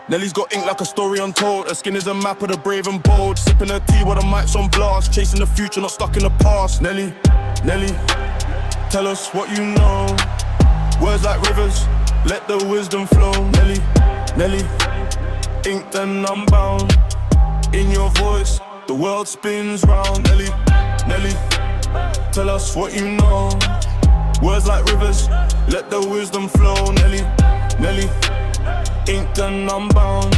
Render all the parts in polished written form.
Nelly's got ink like a story untold. Her skin is a map of the brave and bold. Sipping her tea while the mic's on blast. Chasing the future, not stuck in the past. Nelly, tell us what you know. Words like rivers, let the wisdom flow. Nelly, inked and unbound. In your voice, the world spins round. Nelly, tell us what you know. Words like rivers, let the wisdom flow. Nelly, inked and unbound.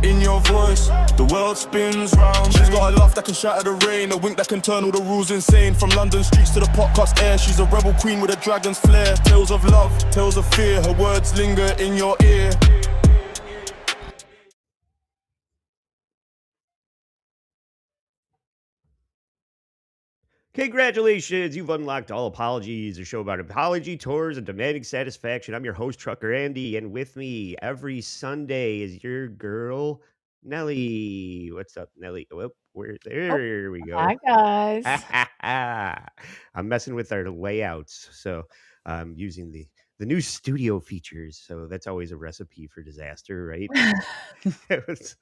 In your voice, the world spins round. She's got a laugh that can shatter the rain, a wink that can turn all the rules insane. From London streets to the podcast air, she's a rebel queen with a dragon's flair. Tales of love, tales of fear, her words linger in your ear. Congratulations, you've unlocked All Apologies, a show about apology tours and demanding satisfaction. I'm your host, Trucker Andy, and with me every Sunday is your girl, Nelly. What's up, Nelly? Whoop, there we go. Hi, guys. I'm messing with our layouts, so I'm using the new studio features. So that's always a recipe for disaster, right? It was,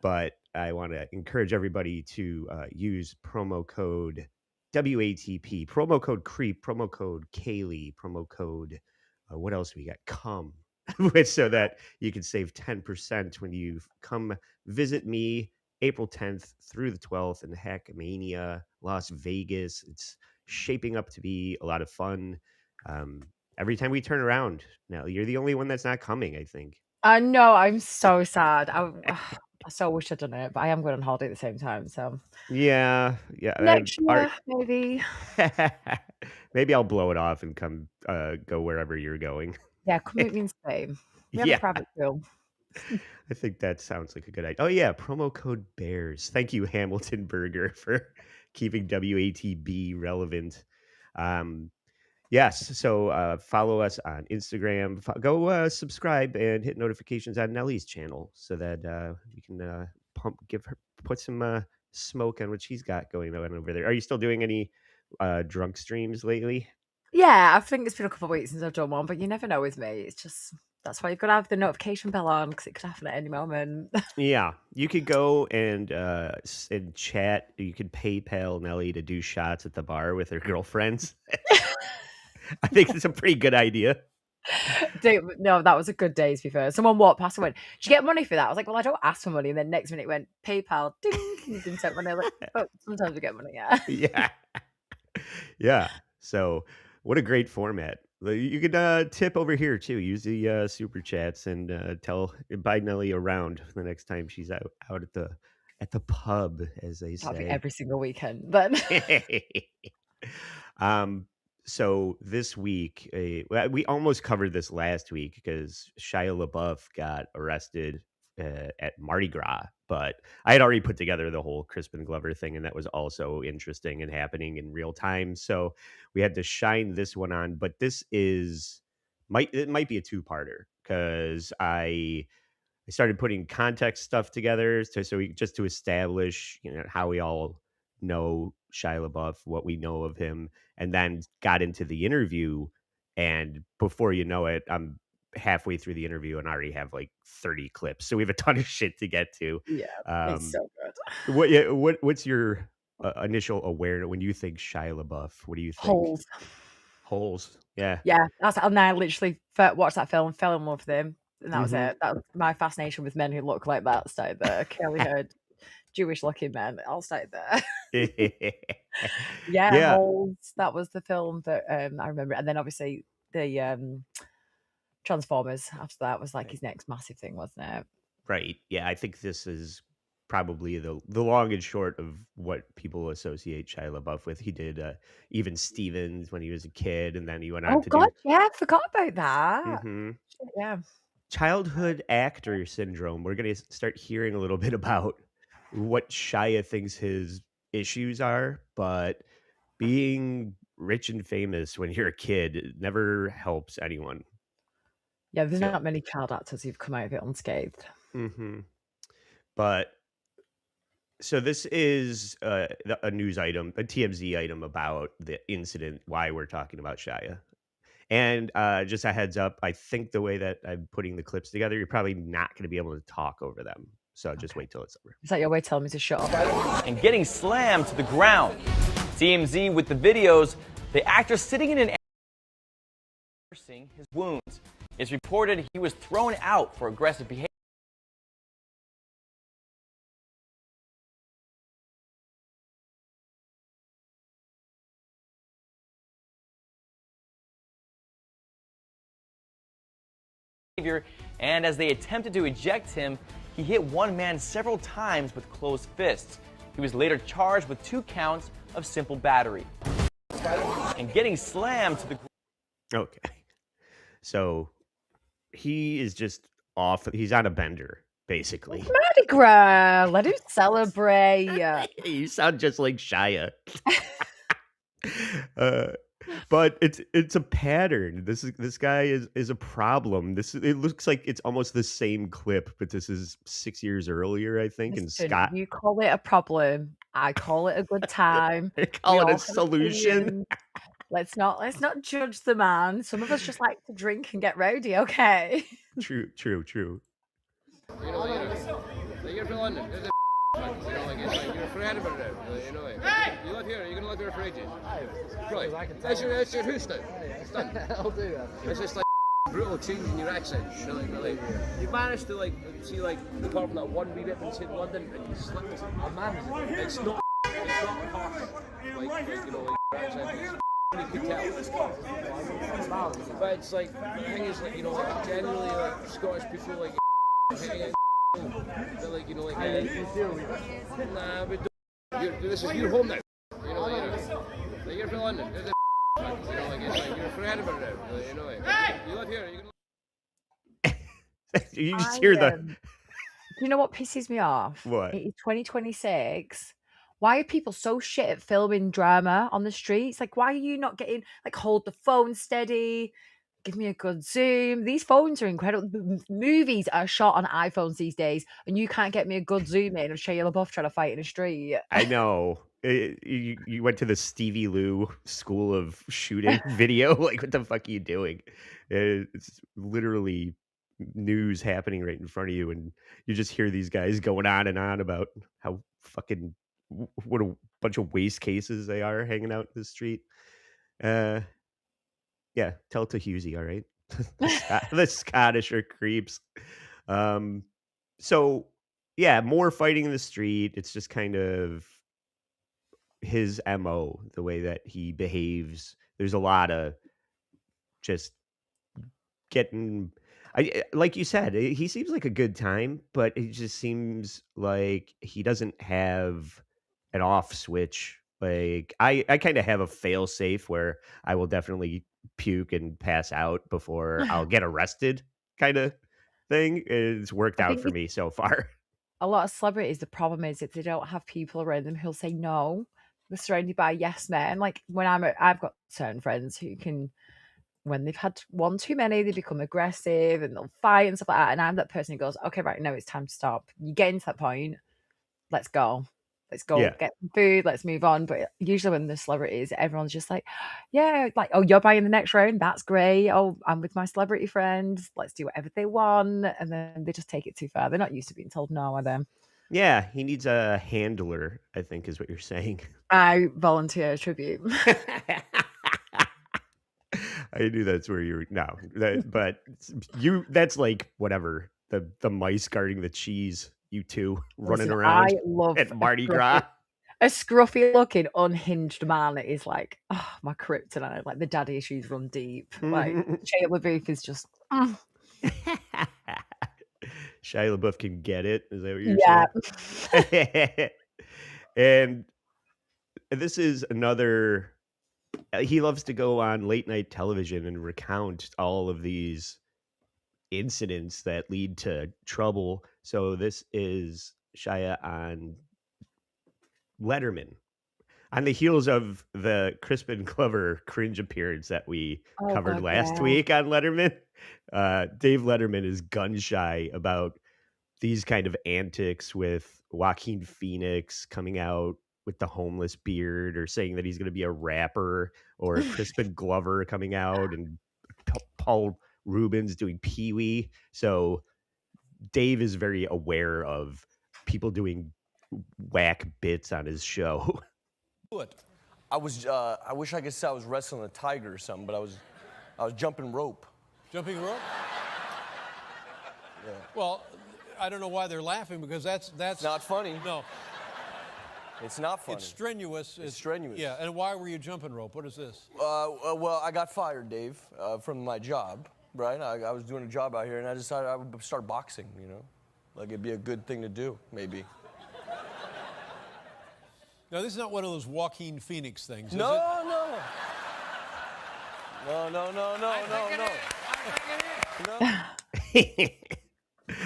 but I want to encourage everybody to use promo code WATP, promo code CREEP, promo code Kaylee, promo code, what else we got? Come, so that you can save 10% when you come visit me April 10th through the 12th in Hackmania, Las Vegas. It's shaping up to be a lot of fun. Every time we turn around, now you're the only one that's not coming, I think. I know, I'm so sad. I so wish I'd done it, but I am going on holiday at the same time. So Yeah. next year, maybe. Maybe I'll blow it off and come go wherever you're going. Yeah, come meet me in Spain. We have Yeah. a private school. I think that sounds like a good idea. Oh yeah, promo code BEARS. Thank you, Hamilton Burger, for keeping WATB relevant. Yes, so follow us on Instagram. Go subscribe and hit notifications on Nelly's channel so that we can put some smoke on what she's got going on over there. Are you still doing any drunk streams lately? Yeah, I think it's been a couple of weeks since I've done one, but you never know with me. It's just that's why you've got to have the notification bell on because it could happen at any moment. Yeah, you could go and chat. You could PayPal Nelly to do shots at the bar with her girlfriends. I think it's a pretty good idea. No, that was a good day to be fair. Someone walked past and went, "Did you get money for that?" I was like, "Well, I don't ask for money." And then next minute it went PayPal, ding, you didn't send money. I was like, "Oh, sometimes we get money, yeah." Yeah. Yeah. So what a great format. You could tip over here too. Use the super chats and buy Nelly around the next time she's out at the pub, as they That'll be say. every single weekend, but So this week, we almost covered this last week because Shia LaBeouf got arrested at Mardi Gras, but I had already put together the whole Crispin Glover thing, and that was also interesting and happening in real time. So we had to shine this one on, but it might be a two-parter because I started putting context stuff together just to establish, how we all know Shia LaBeouf, what we know of him, and then got into the interview. And before you know it, I'm halfway through the interview and I already have like 30 clips. So we have a ton of shit to get to. yeah, it's so good. What's your initial awareness when you think Shia LaBeouf? What do you think? Holes. Holes. Yeah. Yeah, and I literally watched that film, fell in love with him, and that was Mhm. it. That was my fascination with men who look like that started there. Curly-haired, Jewish-looking men, it all started there. Yeah, Yeah. Holes, that was the film that, I remember, and then obviously the, Transformers after that was, like, his next massive thing, wasn't it? Right. Yeah, I think this is probably the long and short of what people associate Shia LaBeouf with. He did even Stevens when he was a kid, and then he went on Oh to god, do yeah, I forgot about that. Mhm. Shit, yeah. Childhood actor syndrome. We're gonna start hearing a little bit about what Shia thinks his issues are, but being rich and famous when you're a kid never helps anyone. Yeah, there's So, not many child actors who've come out of it unscathed. mhm. But so this is a news item, a TMZ item about the incident. Why we're talking about Shia, And just a heads up, I think the way that I'm putting the clips together, you're probably not going to be able to talk over them. So just wait till it's over. Is that your way of telling me to shut up? And getting slammed to the ground. TMZ with the videos, the actor sitting in an nursing his wounds. It's reported he was thrown out for aggressive behavior. And as they attempted to eject him, he hit one man several times with closed fists. He was later charged with 2 counts of simple battery. And getting slammed to the ground. Okay. So he is just off. He's on a bender, basically. Mardi Gras, let him celebrate. You sound just like Shia. But it's a pattern. This guy is a problem. It looks like it's almost the same clip, but this is 6 years earlier, I think. And Listen, Scott, you call it a problem, I call it a good time. I call We it all a have solution. opinions. Let's not judge the man. Some of us just like to drink and get rowdy, okay? True. You're from London. There's a you're from Edinburgh now. You live here. You're gonna live here for ages. Right. That's your house now. It's done. I'll do that. It's just like brutal change in your accent. Really. You managed to apart from that one wee bit when you said London, and you slipped. It's not harsh. Your accent. You could tell. But it's the thing is generally Scottish people nah, we don't. This is your home now. You're from London. There's a you're from Edinburgh now. You live here. You just hear the. Do you know what pisses me off? What? It is 2026. Why are people so shit at filming drama on the streets? Why are you not getting, hold the phone steady, give me a good zoom? These phones are incredible. Movies are shot on iPhones these days, and you can't get me a good zoom in of Shia LaBeouf trying to fight in a street. I know. You went to the Stevie Lou school of shooting video. What the fuck are you doing? It's literally news happening right in front of you, and you just hear these guys going on and on about how fucking what a bunch of waste cases they are hanging out in the street. Yeah, tell it to Husey, all right? The Scottish are creeps. So yeah, more fighting in the street. It's just kind of his MO, the way that he behaves. There's a lot of just getting, like you said, he seems like a good time, but it just seems like he doesn't have an off switch. I kind of have a fail safe where I will definitely puke and pass out before I'll get arrested, kind of thing. It's worked out for me so far. A lot of celebrities, the problem is if they don't have people around them who'll say no, they're surrounded by yes men. When I've got certain friends who can, when they've had one too many, they become aggressive and they'll fight and stuff like that. And I'm that person who goes, okay, right, no, it's time to stop. You get into that point, let's go. Yeah. Get some food, let's move on. But usually when the celebrities, everyone's just yeah, oh, you're buying the next round, that's great. Oh, I'm with my celebrity friends, let's do whatever they want. And then they just take it too far. They're not used to being told no, are they? Yeah, he needs a handler, I think is what you're saying. I volunteer tribute. I knew that's where you were. But that's whatever, the mice guarding the cheese, you two running around I love at Mardi Gras. A scruffy looking unhinged man is my kryptonite. The daddy issues run deep. Shia LaBeouf is just Shia LaBeouf can get it. Is that what you're saying? And this is another. He loves to go on late night television and recount all of these incidents that lead to trouble. So this is Shia on Letterman, on the heels of the Crispin Glover cringe appearance that we covered last week on Letterman. Dave Letterman is gun shy about these kind of antics, with Joaquin Phoenix coming out with the homeless beard or saying that he's going to be a rapper, or Crispin Glover coming out and Paul Rubens doing Pee Wee. So Dave is very aware of people doing whack bits on his show. I wish I could say I was wrestling a tiger or something, but I was jumping rope. Jumping rope? Yeah. Well, I don't know why they're laughing because that's Not funny. No, It's not funny. it's strenuous. It's strenuous. Yeah, and why were you jumping rope? What is this? Well, I got fired, Dave, from my job, right? I was doing a job out here, and I decided I would start boxing, you know? Like, it'd be a good thing to do, maybe. Now, this is not one of those Joaquin Phoenix things, is No, it? no.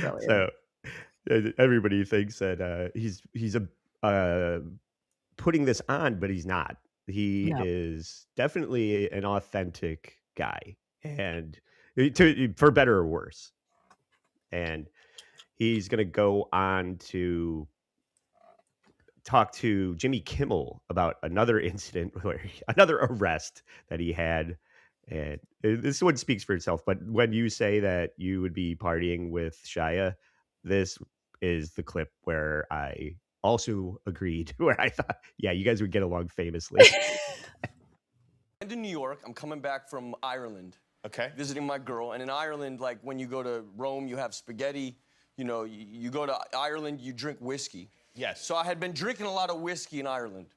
No. So everybody thinks that he's putting this on, but he's not. He No. is definitely an authentic guy, and for better or worse. And he's going to go on to talk to Jimmy Kimmel about another incident another arrest that he had. And this one speaks for itself. But when you say that you would be partying with Shia, this is the clip where I also agreed, where I thought, yeah, you guys would get along famously. I'm in New York. I'm coming back from Ireland. Okay. Visiting my girl. And in Ireland, like when you go to Rome, you have spaghetti. You know, you go to Ireland, you drink whiskey. Yes. So I had been drinking a lot of whiskey in Ireland.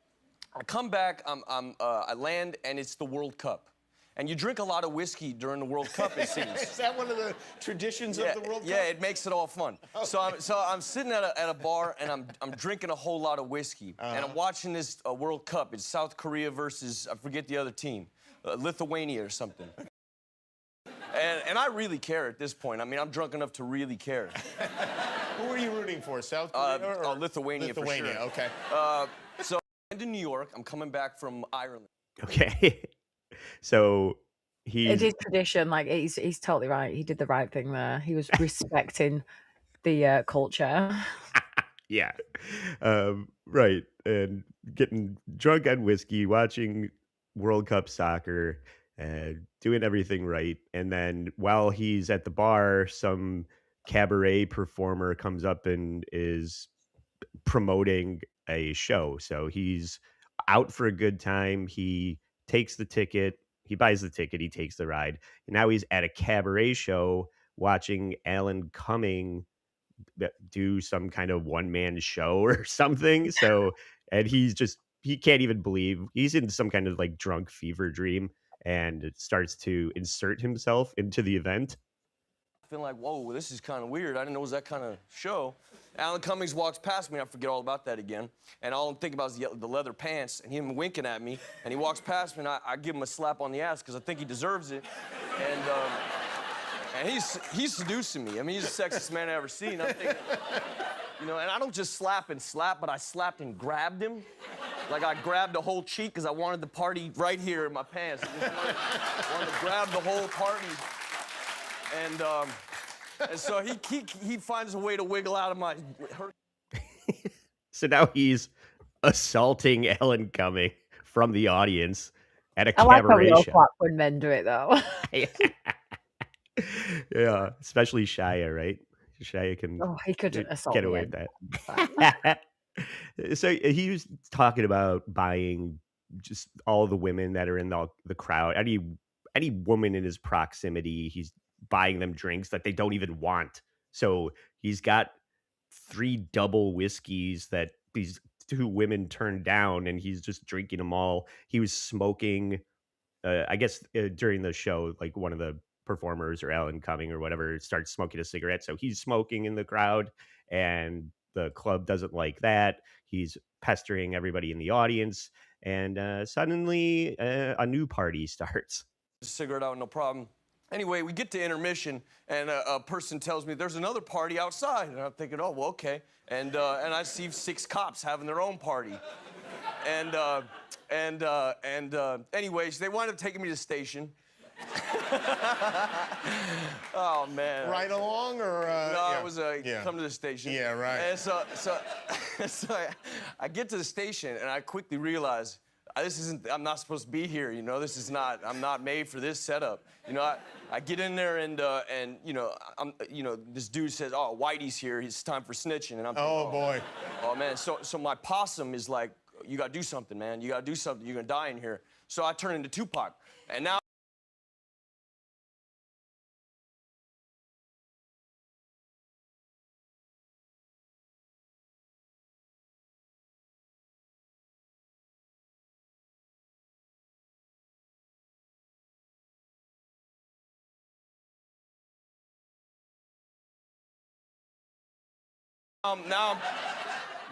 I come back, I land, and it's the World Cup. And you drink a lot of whiskey during the World Cup, it seems. Is that one of the traditions of the World Cup? Yeah, it makes it all fun. Okay. So I'm sitting at a bar, and I'm drinking a whole lot of whiskey. And I'm watching this World Cup. It's South Korea versus, I forget the other team, Lithuania or something. And I really care at this point. I mean, I'm drunk enough to really care. Who are you rooting for, South Korea or Lithuania for sure. Okay. So I'm in New York. I'm coming back from Ireland. Okay. So It is tradition. Like he's totally right. He did the right thing there. He was respecting the culture. Yeah. Right. And getting drunk on whiskey, watching World Cup soccer, doing everything right. And then while he's at the bar, some cabaret performer comes up and is promoting a show. So he's out for a good time. He takes the ticket. He buys the ticket. He takes the ride. And now he's at a cabaret show watching Alan Cumming do some kind of one-man show or something. So, and he can't even believe he's in some kind of like drunk fever dream and starts to insert himself into the event. Feeling like, whoa, this is kind of weird. I didn't know it was that kind of show. Alan Cummings walks past me. I forget all about that again. And all I'm thinking about is the leather pants and him winking at me. And he walks past me, and I give him a slap on the ass because I think he deserves it. And he's seducing me. I mean, he's the sexiest man I ever seen. I'm thinking, you know, and I don't just slap, but I slapped and grabbed him. Like I grabbed the whole cheek because I wanted the party right here in my pants. I just wanted to grab the whole party. And so he finds a way to wiggle out of my. So now he's assaulting Alan Cumming from the audience at a I like how we cabaret all show. clap when men do it, though. Yeah, especially Shia, right? Shia can He could assault get me away with then. that. So he was talking about buying just all the women that are in the crowd. Any woman in his proximity, he's buying them drinks that they don't even want. So he's got 3 double whiskeys that these 2 women turned down, and he's just drinking them all. He was smoking, I guess during the show, like one of the performers or Alan Cumming or whatever starts smoking a cigarette. So he's smoking in the crowd, and the club doesn't like that. He's pestering everybody in the audience, and suddenly a new party starts. Cigarette out, no problem. Anyway, we get to intermission, and a person tells me there's another party outside, and I'm thinking, oh, well, okay. And I see 6 cops having their own party, anyways, they wind up taking me to the station. Oh man! Right along, or no? It was come to the station. Yeah, right. And so I get to the station, and I quickly realize I'm not supposed to be here, you know, I'm not made for this setup. You know, I get in there and you know, this dude says, oh, Whitey's here, it's time for snitching. And I'm thinking, Oh, boy. Oh, man, so my possum is like, you gotta do something, man. You gotta do something, you're gonna die in here. So I turn into Tupac. And now,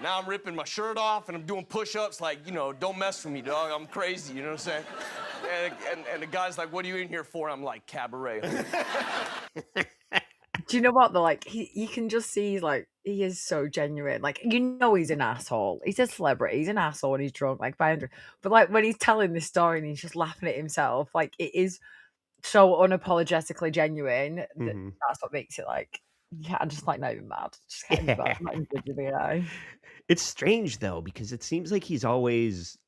now I'm ripping my shirt off and I'm doing push-ups like, you know, don't mess with me, dog. I'm crazy, you know what I'm saying? And the guy's like, what are you in here for? I'm like, cabaret. Do you know what? They're like, you can just see, like, he is so genuine. Like, you know, he's an asshole. He's a celebrity. He's an asshole and he's drunk, like, boundary. But, like, when he's telling this story and he's just laughing at himself, like, it is so unapologetically genuine that that's what makes it, like, yeah, I'm just, like, not even mad. Just can't even mad. Not even good with the guy. It's strange though, because it seems like he's always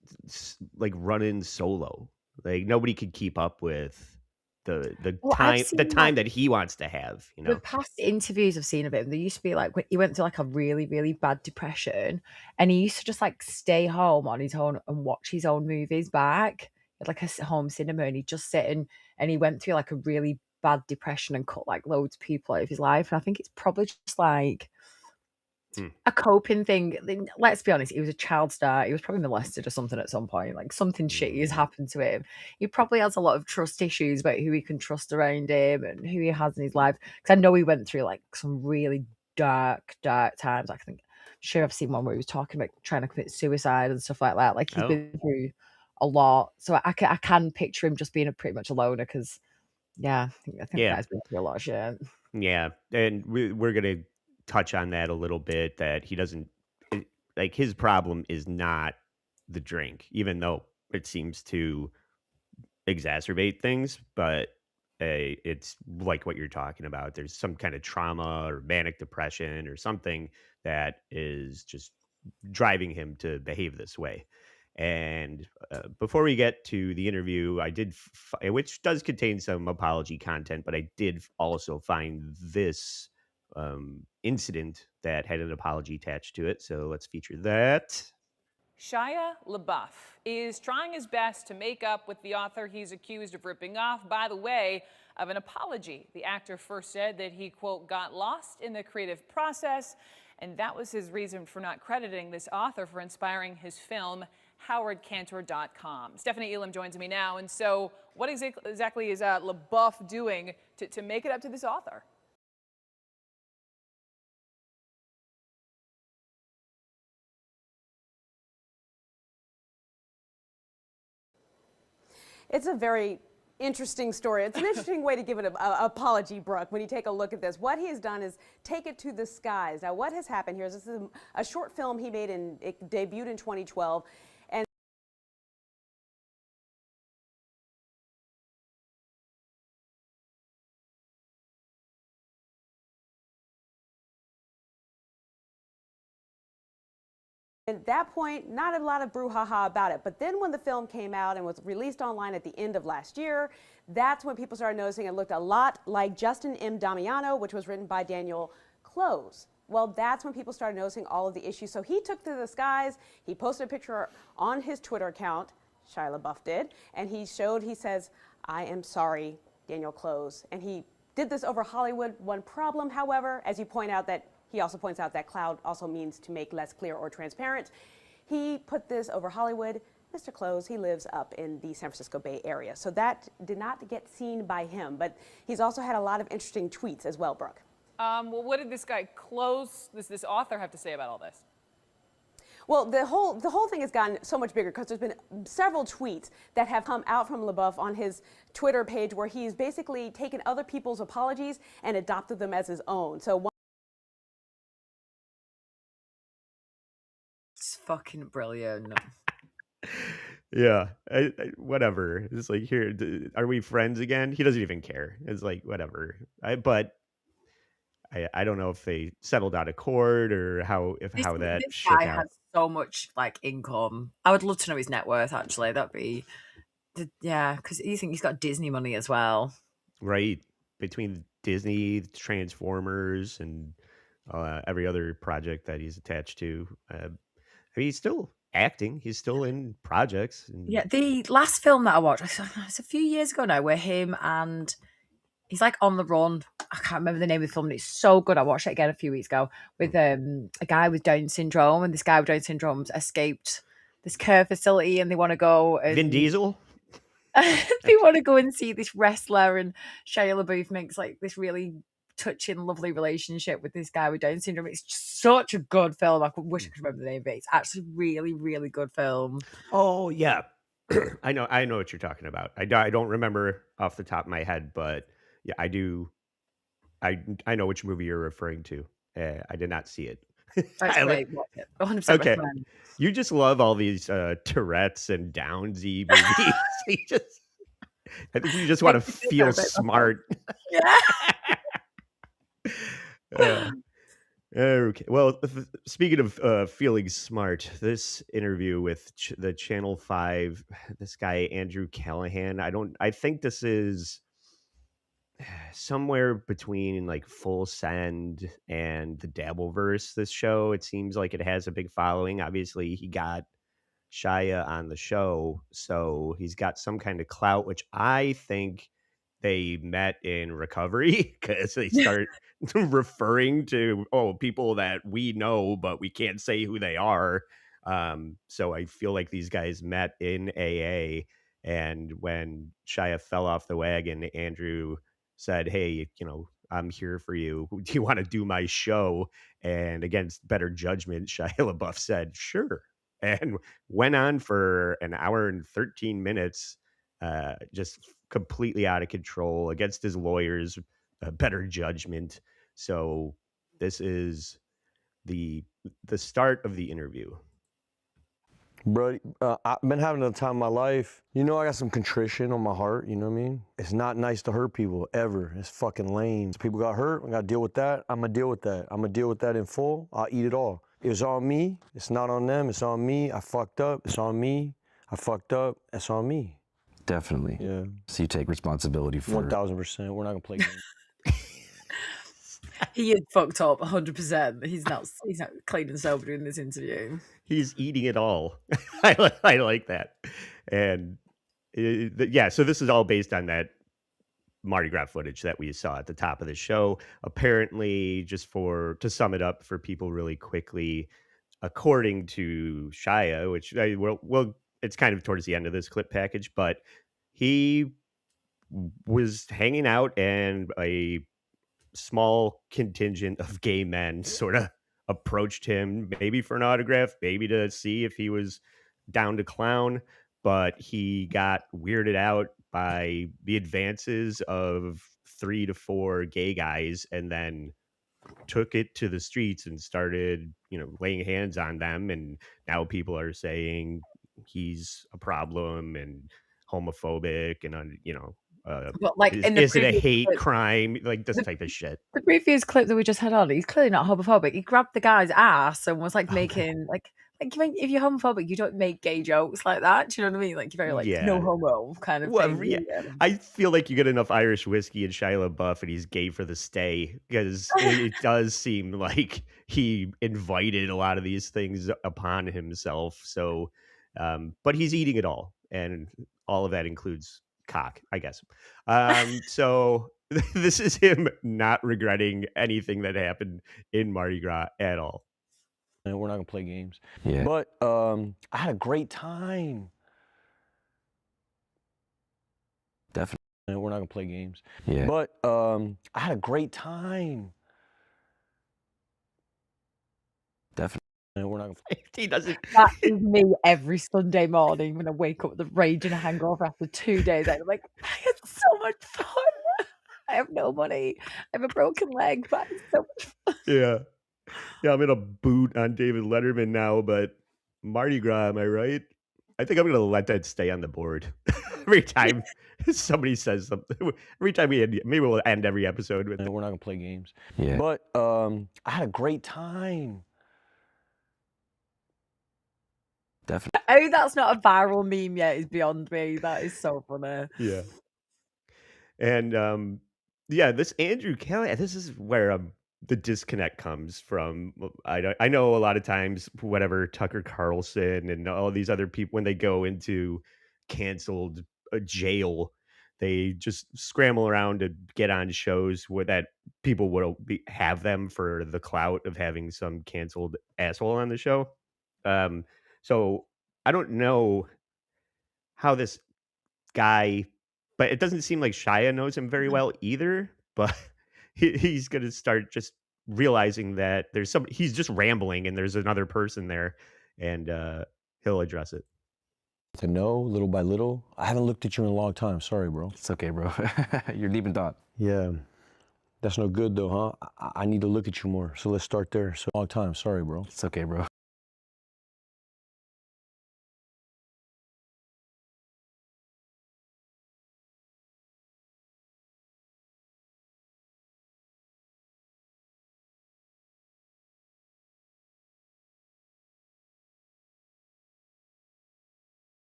like running solo. Like nobody could keep up with the Well, I've time seen that he wants to have, you the know. past interviews I've seen of him, there used to be like he went through like a really, really bad depression, and he used to just like stay home on his own and watch his own movies back at like a home cinema, and he'd just sit and he went through like a really bad depression and cut like loads of people out of his life. And I think it's probably just like a coping thing. Let's be honest, he was a child star. He was probably molested or something at some point. Like something shitty has happened to him. He probably has a lot of trust issues about who he can trust around him and who he has in his life. Because I know he went through like some really dark times. I think, sure, I've seen one where he was talking about trying to commit suicide and stuff like that. Like he's been through a lot. So I can picture him just being a pretty much a loner. Because I think the guy's been through a lot of shit. Yeah, and we're gonna touch on that a little bit. That he doesn't like his problem is not the drink, even though it seems to exacerbate things. But it's like what you're talking about. There's some kind of trauma or manic depression or something that is just driving him to behave this way. And before we get to the interview, I did, which does contain some apology content, but I did also find this incident that had an apology attached to it. So let's feature that. Shia LaBeouf is trying his best to make up with the author he's accused of ripping off by the way of an apology. The actor first said that he, quote, got lost in the creative process, and that was his reason for not crediting this author for inspiring his film, howardcantor.com. Stephanie Elam joins me now. And so what exactly is LaBeouf doing to make it up to this author? It's a very interesting story. It's an interesting way to give an apology, Brooke, when you take a look at this. What he has done is take it to the skies. Now, what has happened here is this is a short film he made, it debuted in 2012. And at that point, not a lot of brouhaha about it. But then when the film came out and was released online at the end of last year, that's when people started noticing it looked a lot like Justin M. Damiano, which was written by Daniel Close. Well, that's when people started noticing all of the issues. So he took to the skies. He posted a picture on his Twitter account, Shia LaBeouf did, and he says, I am sorry, Daniel Close. And he did this over Hollywood. One problem, however, as you point out, that he also points out that cloud also means to make less clear or transparent. He put this over Hollywood. Mr. Close, he lives up in the San Francisco Bay Area. So that did not get seen by him. But he's also had a lot of interesting tweets as well, Brooke. Well, what did this guy Close, this author, have to say about all this? Well, the whole thing has gotten so much bigger because there's been several tweets that have come out from LaBeouf on his Twitter page where he's basically taken other people's apologies and adopted them as his own. So It's fucking brilliant. Yeah, whatever. It's like, here, are we friends again? He doesn't even care. It's like, whatever. But I don't know if they settled out of court or how that This shook guy out. has so much like income. I would love to know his net worth. Actually, that'd be because you think he's got Disney money as well. Right, between Disney, Transformers, and every other project that he's attached to. I mean, he's still acting. He's still in projects. And Yeah, the last film that I watched, it's a few years ago now, where him and he's like on the run. I can't remember the name of the film, and it's so good. I watched it again a few weeks ago with a guy with Down syndrome, and this guy with Down syndrome's escaped this care facility, and they want to go. And Vin Diesel. they want to go and see this wrestler, and Shia LaBeouf makes like this really touching, lovely relationship with this guy with Down syndrome. It's just such a good film. I wish I could remember the name of it. It's actually really, really good film. Oh yeah, I know what you're talking about. I don't remember off the top of my head, but yeah, I do. I know which movie you're referring to. I did not see it. That's great. Watch it. 100% Okay, recommend. you just love all these Tourette's and Downsy movies. I think you just want to feel smart. Yeah. Okay. Well, speaking of feeling smart, this interview with the Channel 5, this guy Andrew Callahan, I think this is somewhere between like Full Send and the Dabbleverse. This show, it seems like it has a big following. Obviously, he got Shia on the show, so he's got some kind of clout, which I think they met in recovery because they start referring to people that we know but we can't say who they are. So I feel like these guys met in AA, and when Shia fell off the wagon, Andrew said, hey, I'm here for you. Do you want to do my show? And against better judgment, Shia LaBeouf said, sure, and went on for an hour and 13 minutes, just completely out of control against his lawyers, better judgment. So this is the start of the interview. Bro, I've been having the time of my life. I got some contrition on my heart, you know what I mean? It's not nice to hurt people, ever. It's fucking lame. People got hurt, I gotta deal with that. I'm gonna deal with that. I'm gonna deal with that in full. I'll eat it all. It was on me. It's not on them. It's on me. I fucked up. It's on me. I fucked up. It's on me. Definitely. Yeah. So you take responsibility for 1000%. We're not gonna play games. He is fucked up 100%. He's not clean and sober in this interview. He's eating it all. I like that. And so this is all based on that Mardi Gras footage that we saw at the top of the show. Apparently, just to sum it up for people really quickly, according to Shia, which it's kind of towards the end of this clip package, but he was hanging out and a small contingent of gay men sort of approached him, maybe for an autograph, maybe to see if he was down to clown, but he got weirded out by the advances of 3 to 4 gay guys, and then took it to the streets and started, laying hands on them. And now people are saying he's a problem and homophobic and, but like is it a hate crime? Like this type of shit. The previous clip that we just had on, he's clearly not homophobic. He grabbed the guy's ass and was like making like if you're homophobic, you don't make gay jokes like that. Do you know what I mean? Like you're very no homo kind of thing. Yeah. I feel like you get enough Irish whiskey and Shia LaBeouf and he's gay for the stay, because it does seem like he invited a lot of these things upon himself. So, but he's eating it all, and all of that includes cock, I guess. So this is him not regretting anything that happened in Mardi Gras at all. And we're not gonna play games. Yeah. But I had a great time. Definitely. And we're not gonna play games. Yeah. But I had a great time. Definitely. And we're not gonna He doesn't. That is me every Sunday morning when I wake up with a rage and a hangover after 2 days. I'm like, I had so much fun. I have no money. I have a broken leg, but I had so much fun. Yeah, I'm in a boot on David Letterman now, but Mardi Gras, am I right? I think I'm gonna let that stay on the board every time somebody says something, every time we end, maybe we'll end every episode with. We're not gonna play games. Yeah. But I had a great time. Definitely. Oh, that's not a viral meme yet is beyond me. That is so funny. Yeah. And yeah, this Andrew Kelly, this is where the disconnect comes from. I know a lot of times, whatever, Tucker Carlson and all these other people, when they go into canceled jail, they just scramble around to get on shows where that people will have them for the clout of having some canceled asshole on the show. So I don't know how this guy, but it doesn't seem like Shia knows him very well either. But he's going to start just realizing that he's just rambling and there's another person there, and he'll address it. To know little by little. I haven't looked at you in a long time. Sorry, bro. It's okay, bro. You're deep in thought. Yeah. That's no good though, huh? I need to look at you more. So let's start there. So long time. Sorry, bro. It's okay, bro.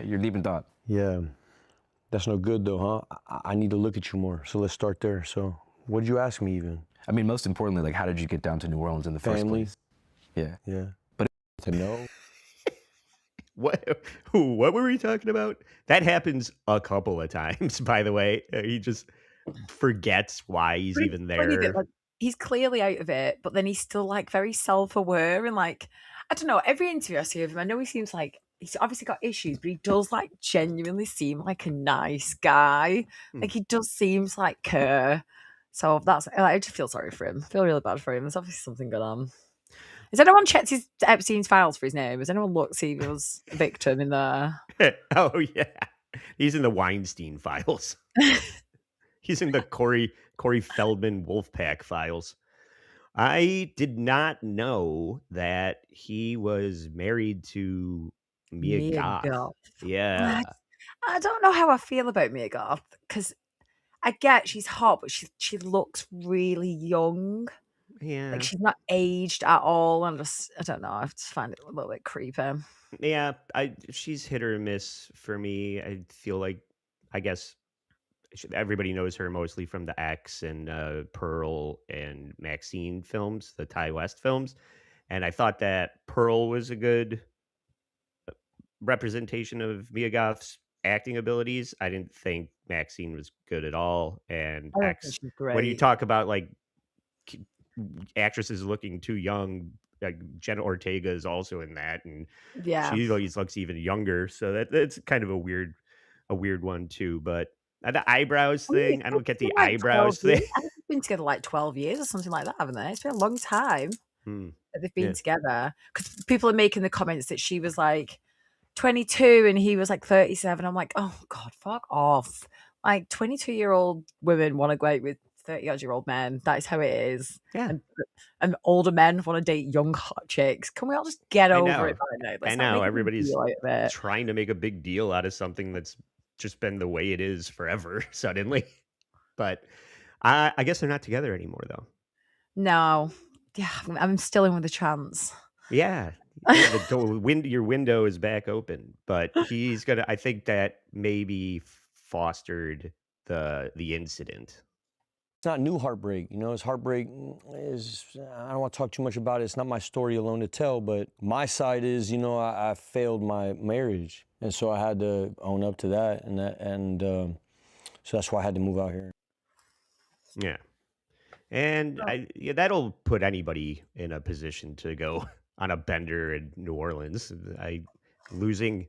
You're deep in thought. Yeah. That's no good though, huh? I need to look at you more. So let's start there. So what did you ask me even? I mean, most importantly, like, how did you get down to New Orleans in the first place? Yeah. Yeah. But to know. What were we talking about? That happens a couple of times, by the way. He just forgets why he's even there. Like, he's clearly out of it, but then he's still like very self-aware and like, I don't know, every interview I see of him, I know he seems like he's obviously got issues, but he does like genuinely seem like a nice guy. Like he does seems like care. So I just feel sorry for him. I feel really bad for him. There's obviously something going on. Has anyone checked his Epstein's files for his name? Has anyone looked see if he was a victim in there? Oh yeah, he's in the Weinstein files. He's in the Corey Feldman Wolfpack files. I did not know that he was married to Mia Goth. Yeah. I don't know how I feel about Mia Goth because I get she's hot, but she looks really young. Yeah. Like she's not aged at all. I don't know. I just find it a little bit creepy. Yeah, she's hit or miss for me. I feel like, I guess everybody knows her mostly from the X and Pearl and Maxine films, the Ty West films. And I thought that Pearl was a good representation of Mia Goth's acting abilities. I didn't think Maxine was good at all. And X, when you talk about like actresses looking too young, like Jenna Ortega is also in that, and she always looks even younger. So that's kind of a weird one too. But the eyebrows thing, I don't get the eyebrows thing. I think they've been together like 12 years or something like that, haven't they? It's been a long time that they've been together. Because people are making the comments that she was like 22 and he was like 37. I'm like, oh God, fuck off. Like 22-year-old women want to go out with 30-odd-year-old men. That is how it is. Yeah. And older men want to date young hot chicks. Can we all just get over it by now? I know everybody's trying to make a big deal out of something that's just been the way it is forever suddenly. But I guess they're not together anymore though. No. Yeah, I'm still in with a chance. Yeah. Your window is back open, but he's gonna, I think that maybe fostered the incident. It's not new heartbreak, you know. It's heartbreak is, I don't want to talk too much about it. It's not my story alone to tell, but my side is, you know, I failed my marriage, and so I had to own up to that, and so that's why I had to move out here. Yeah, and that'll put anybody in a position to go on a bender in New Orleans. Losing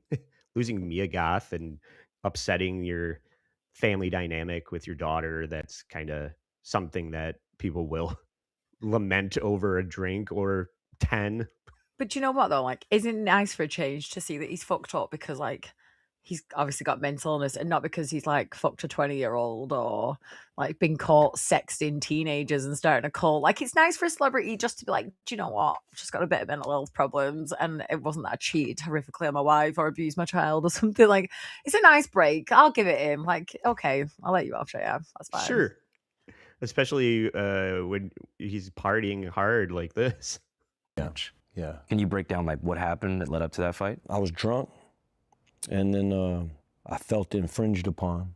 Mia Goth and upsetting your family dynamic with your daughter, that's kind of something that people will lament over a drink or 10. But you know what though? Like, isn't it nice for a change to see that he's fucked up because like he's obviously got mental illness and not because he's like fucked a 20-year-old or like been caught sexting teenagers and starting a cult. Like, it's nice for a celebrity just to be like, do you know what? I've just got a bit of mental health problems and it wasn't that I cheated horrifically on my wife or abused my child or something. Like, it's a nice break. I'll give it him. Like, okay, I'll let you off, Shia. That's fine. Sure. Especially when he's partying hard like this. Yeah. Can you break down like what happened that led up to that fight? I was drunk, and then I felt infringed upon.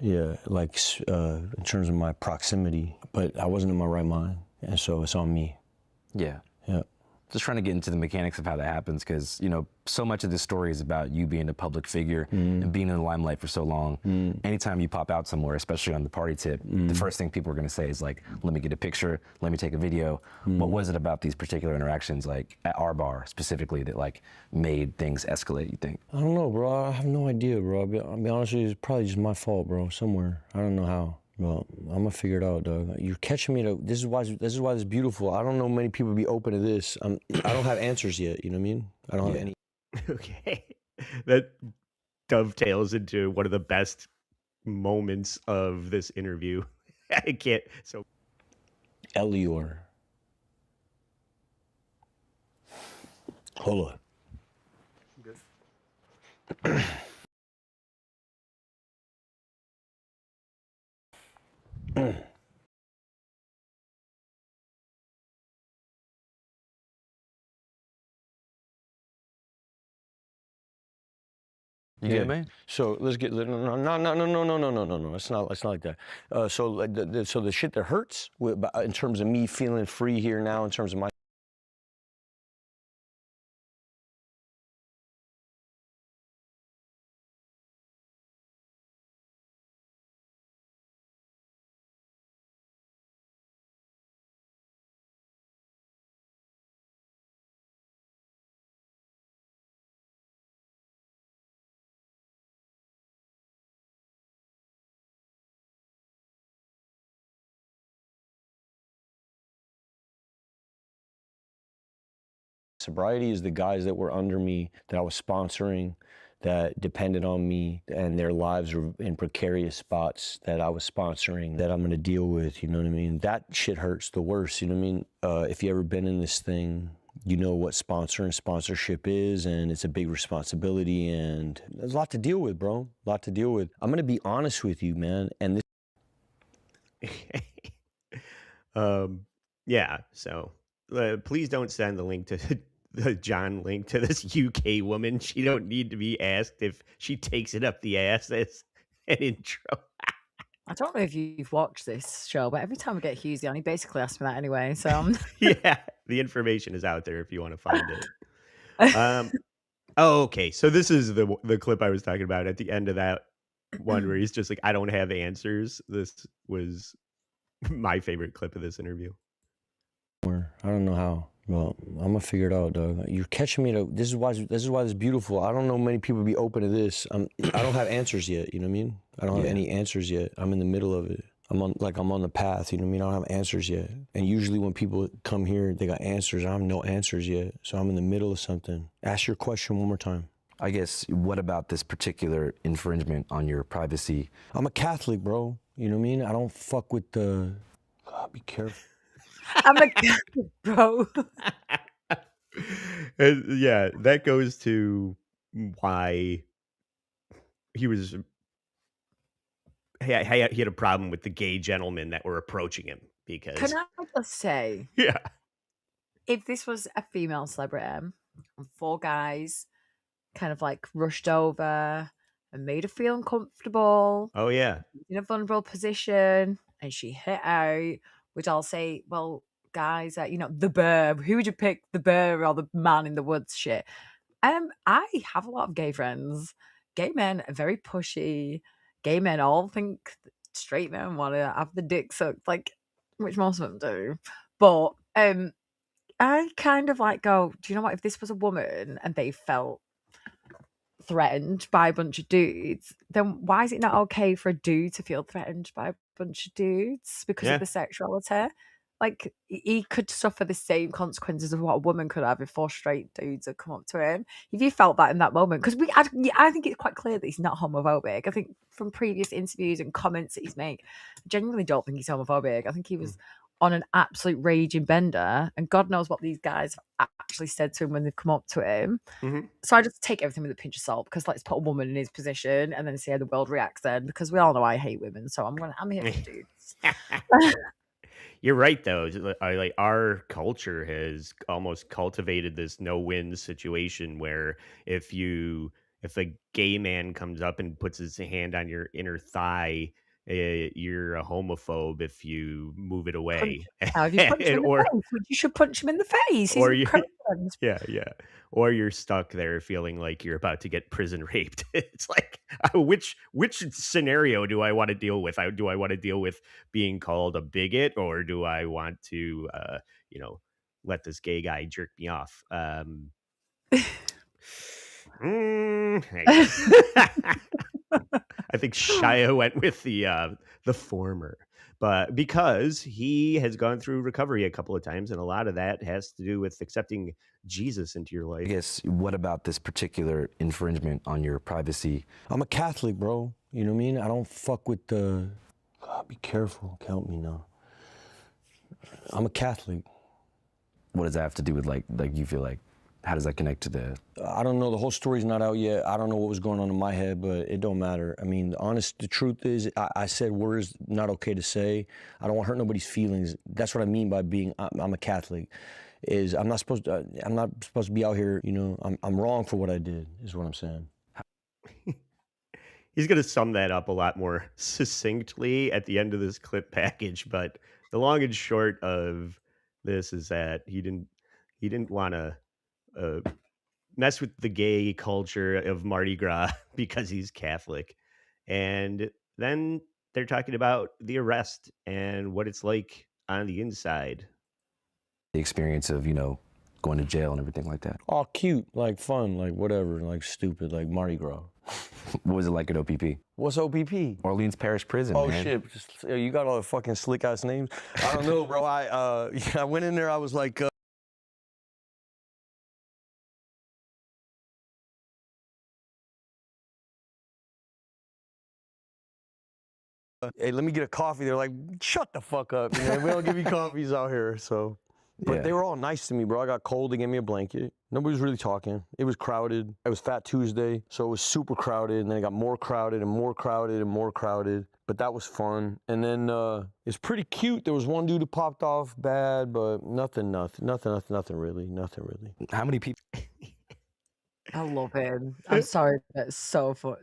Yeah, like in terms of my proximity, but I wasn't in my right mind, and so it's on me. Yeah. Yeah. Just trying to get into the mechanics of how that happens, because you know so much of this story is about you being a public figure and being in the limelight for so long. Anytime you pop out somewhere, especially on the party tip, the first thing people are going to say is like, "Let me get a picture. Let me take a video." What was it about these particular interactions, like at our bar specifically, that like made things escalate? You think? I don't know, bro. I have no idea, bro. I'll be honest with you, it's probably just my fault, bro. Somewhere, I don't know how. Well, I'm gonna figure it out, dog. You're catching me. This is why this is beautiful. I don't know many people be open to this. I don't have answers yet. You know what I mean? I don't have any. Okay. That dovetails into one of the best moments of this interview. I can't. So, Elior. Hold on. You get it, man? So let's get no. It's not like that. So the shit that hurts in terms of me feeling free here now, in terms of my. Sobriety is the guys that were under me, that I was sponsoring, that depended on me, and their lives were in precarious spots that I was sponsoring, that I'm gonna deal with, you know what I mean? That shit hurts the worst, you know what I mean? If you ever been in this thing, you know what sponsorship is, and it's a big responsibility, and there's a lot to deal with, bro, a lot to deal with. I'm gonna be honest with you, man, and this. Yeah, so please don't send the link to the John link to this UK woman. She don't need to be asked if she takes it up the ass as an intro. I don't know if you've watched this show, but every time we get Husey on, he basically asks me that anyway. So Yeah, the information is out there if you want to find it. Oh, okay. So this is the clip I was talking about at the end of that one where he's just like, I don't have answers. This was my favorite clip of this interview. I don't know how. Well, I'm gonna figure it out, dog. You're catching me. This is why this is beautiful. I don't know many people be open to this. I don't have answers yet. You know what I mean? I don't have any answers yet. I'm in the middle of it. I'm on the path. You know what I mean? I don't have answers yet. And usually when people come here, they got answers. I have no answers yet. So I'm in the middle of something. Ask your question one more time. I guess, what about this particular infringement on your privacy? I'm a Catholic, bro. You know what I mean? I don't fuck with the. God, be careful. I'm a Catholic, bro. Yeah, that goes to why he was. He had a problem with the gay gentlemen that were approaching him because. Can I just say, Yeah. if this was a female celebrity and 4 guys kind of like rushed over and made her feel uncomfortable. Oh, yeah. In a vulnerable position and she hit out, we'd all say, well, guys, the bear, who would you pick, the bear or the man in the woods shit? I have a lot of gay friends. Gay men are very pushy. Gay men all think straight men want to have the dick sucked, like, which most of them do. But I kind of like go, do you know what? If this was a woman and they felt threatened by a bunch of dudes, then why is it not okay for a dude to feel threatened by a bunch of dudes because Yeah. of the sexuality. Like he could suffer the same consequences of what a woman could have if 4 straight dudes had come up to him. If you felt that in that moment, because I think it's quite clear that he's not homophobic. I think from previous interviews and comments that he's made, I genuinely don't think he's homophobic. I think he was on an absolute raging bender, and God knows what these guys have actually said to him when they've come up to him. So I just take everything with a pinch of salt, because let's put a woman in his position and then see how the world reacts then, because we all know I hate women, so I'm here for dudes. You're right, though. Like our culture has almost cultivated this no-win situation where if a gay man comes up and puts his hand on your inner thigh, you're a homophobe if you move it away. How have you punched him in the face? You should punch him in the face. He's a criminal. Yeah. Or you're stuck there feeling like you're about to get prison raped. It's like, which scenario do I want to deal with? Do I want to deal with being called a bigot, or do I want to, let this gay guy jerk me off? I think Shia went with the former. But because he has gone through recovery a couple of times, and a lot of that has to do with accepting Jesus into your life. I guess, what about this particular infringement on your privacy? I'm a Catholic, bro. You know what I mean? I don't fuck with the... God, be careful. Count me now. I'm a Catholic. What does that have to do with, like you feel like, how does that connect to the... I don't know. The whole story's not out yet. I don't know what was going on in my head, but it don't matter. I mean, the truth is, I said words not okay to say. I don't want to hurt nobody's feelings. That's what I mean by being, I'm a Catholic. I'm not supposed to be out here, I'm wrong for what I did, is what I'm saying. He's going to sum that up a lot more succinctly at the end of this clip package, but the long and short of this is that he didn't want to mess with the gay culture of Mardi Gras because he's Catholic. And then they're talking about the arrest and what it's like on the inside. The experience of, going to jail and everything like that. Oh, cute, like fun, like whatever, like stupid, like Mardi Gras. What was it like at OPP? What's OPP? Orleans Parish Prison, Oh, man. shit, you got all the fucking slick-ass names? I don't know, bro. I went in there, I was like... hey, let me get a coffee. They're like, shut the fuck up, man. We don't give you coffees out here, so... But they were all nice to me, bro. I got cold. They gave me a blanket. Nobody was really talking. It was crowded. It was Fat Tuesday, so it was super crowded. And then it got more crowded and more crowded and more crowded. But that was fun. And then it's pretty cute. There was one dude who popped off bad, but nothing really. How many people? I love him. I'm sorry, but it's so fun.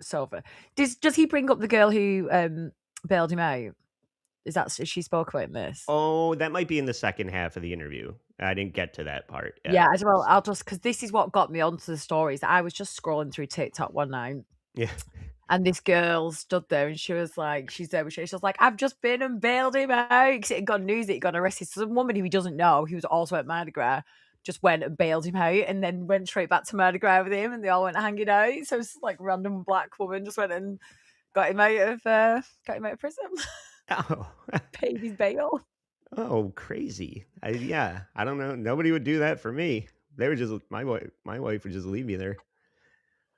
Does he bring up the girl who bailed him out? Is she spoke about in this? Oh, that might be in the second half of the interview. I didn't get to that part. Yeah, as well. I'll just, because this is what got me onto the stories. I was just scrolling through TikTok one night. Yeah. And this girl stood there and she was like, she was like, I've just been and bailed him out because it got news that he got arrested. So some woman who he doesn't know, who was also at Mardi Gras, just went and bailed him out and then went straight back to Mardi Gras with him, and they all went hanging out. So it's like random black woman just went and got him out of prison. Oh. Paid his bail. Oh, crazy. I don't know. Nobody would do that for me. They would just, my wife would just leave me there.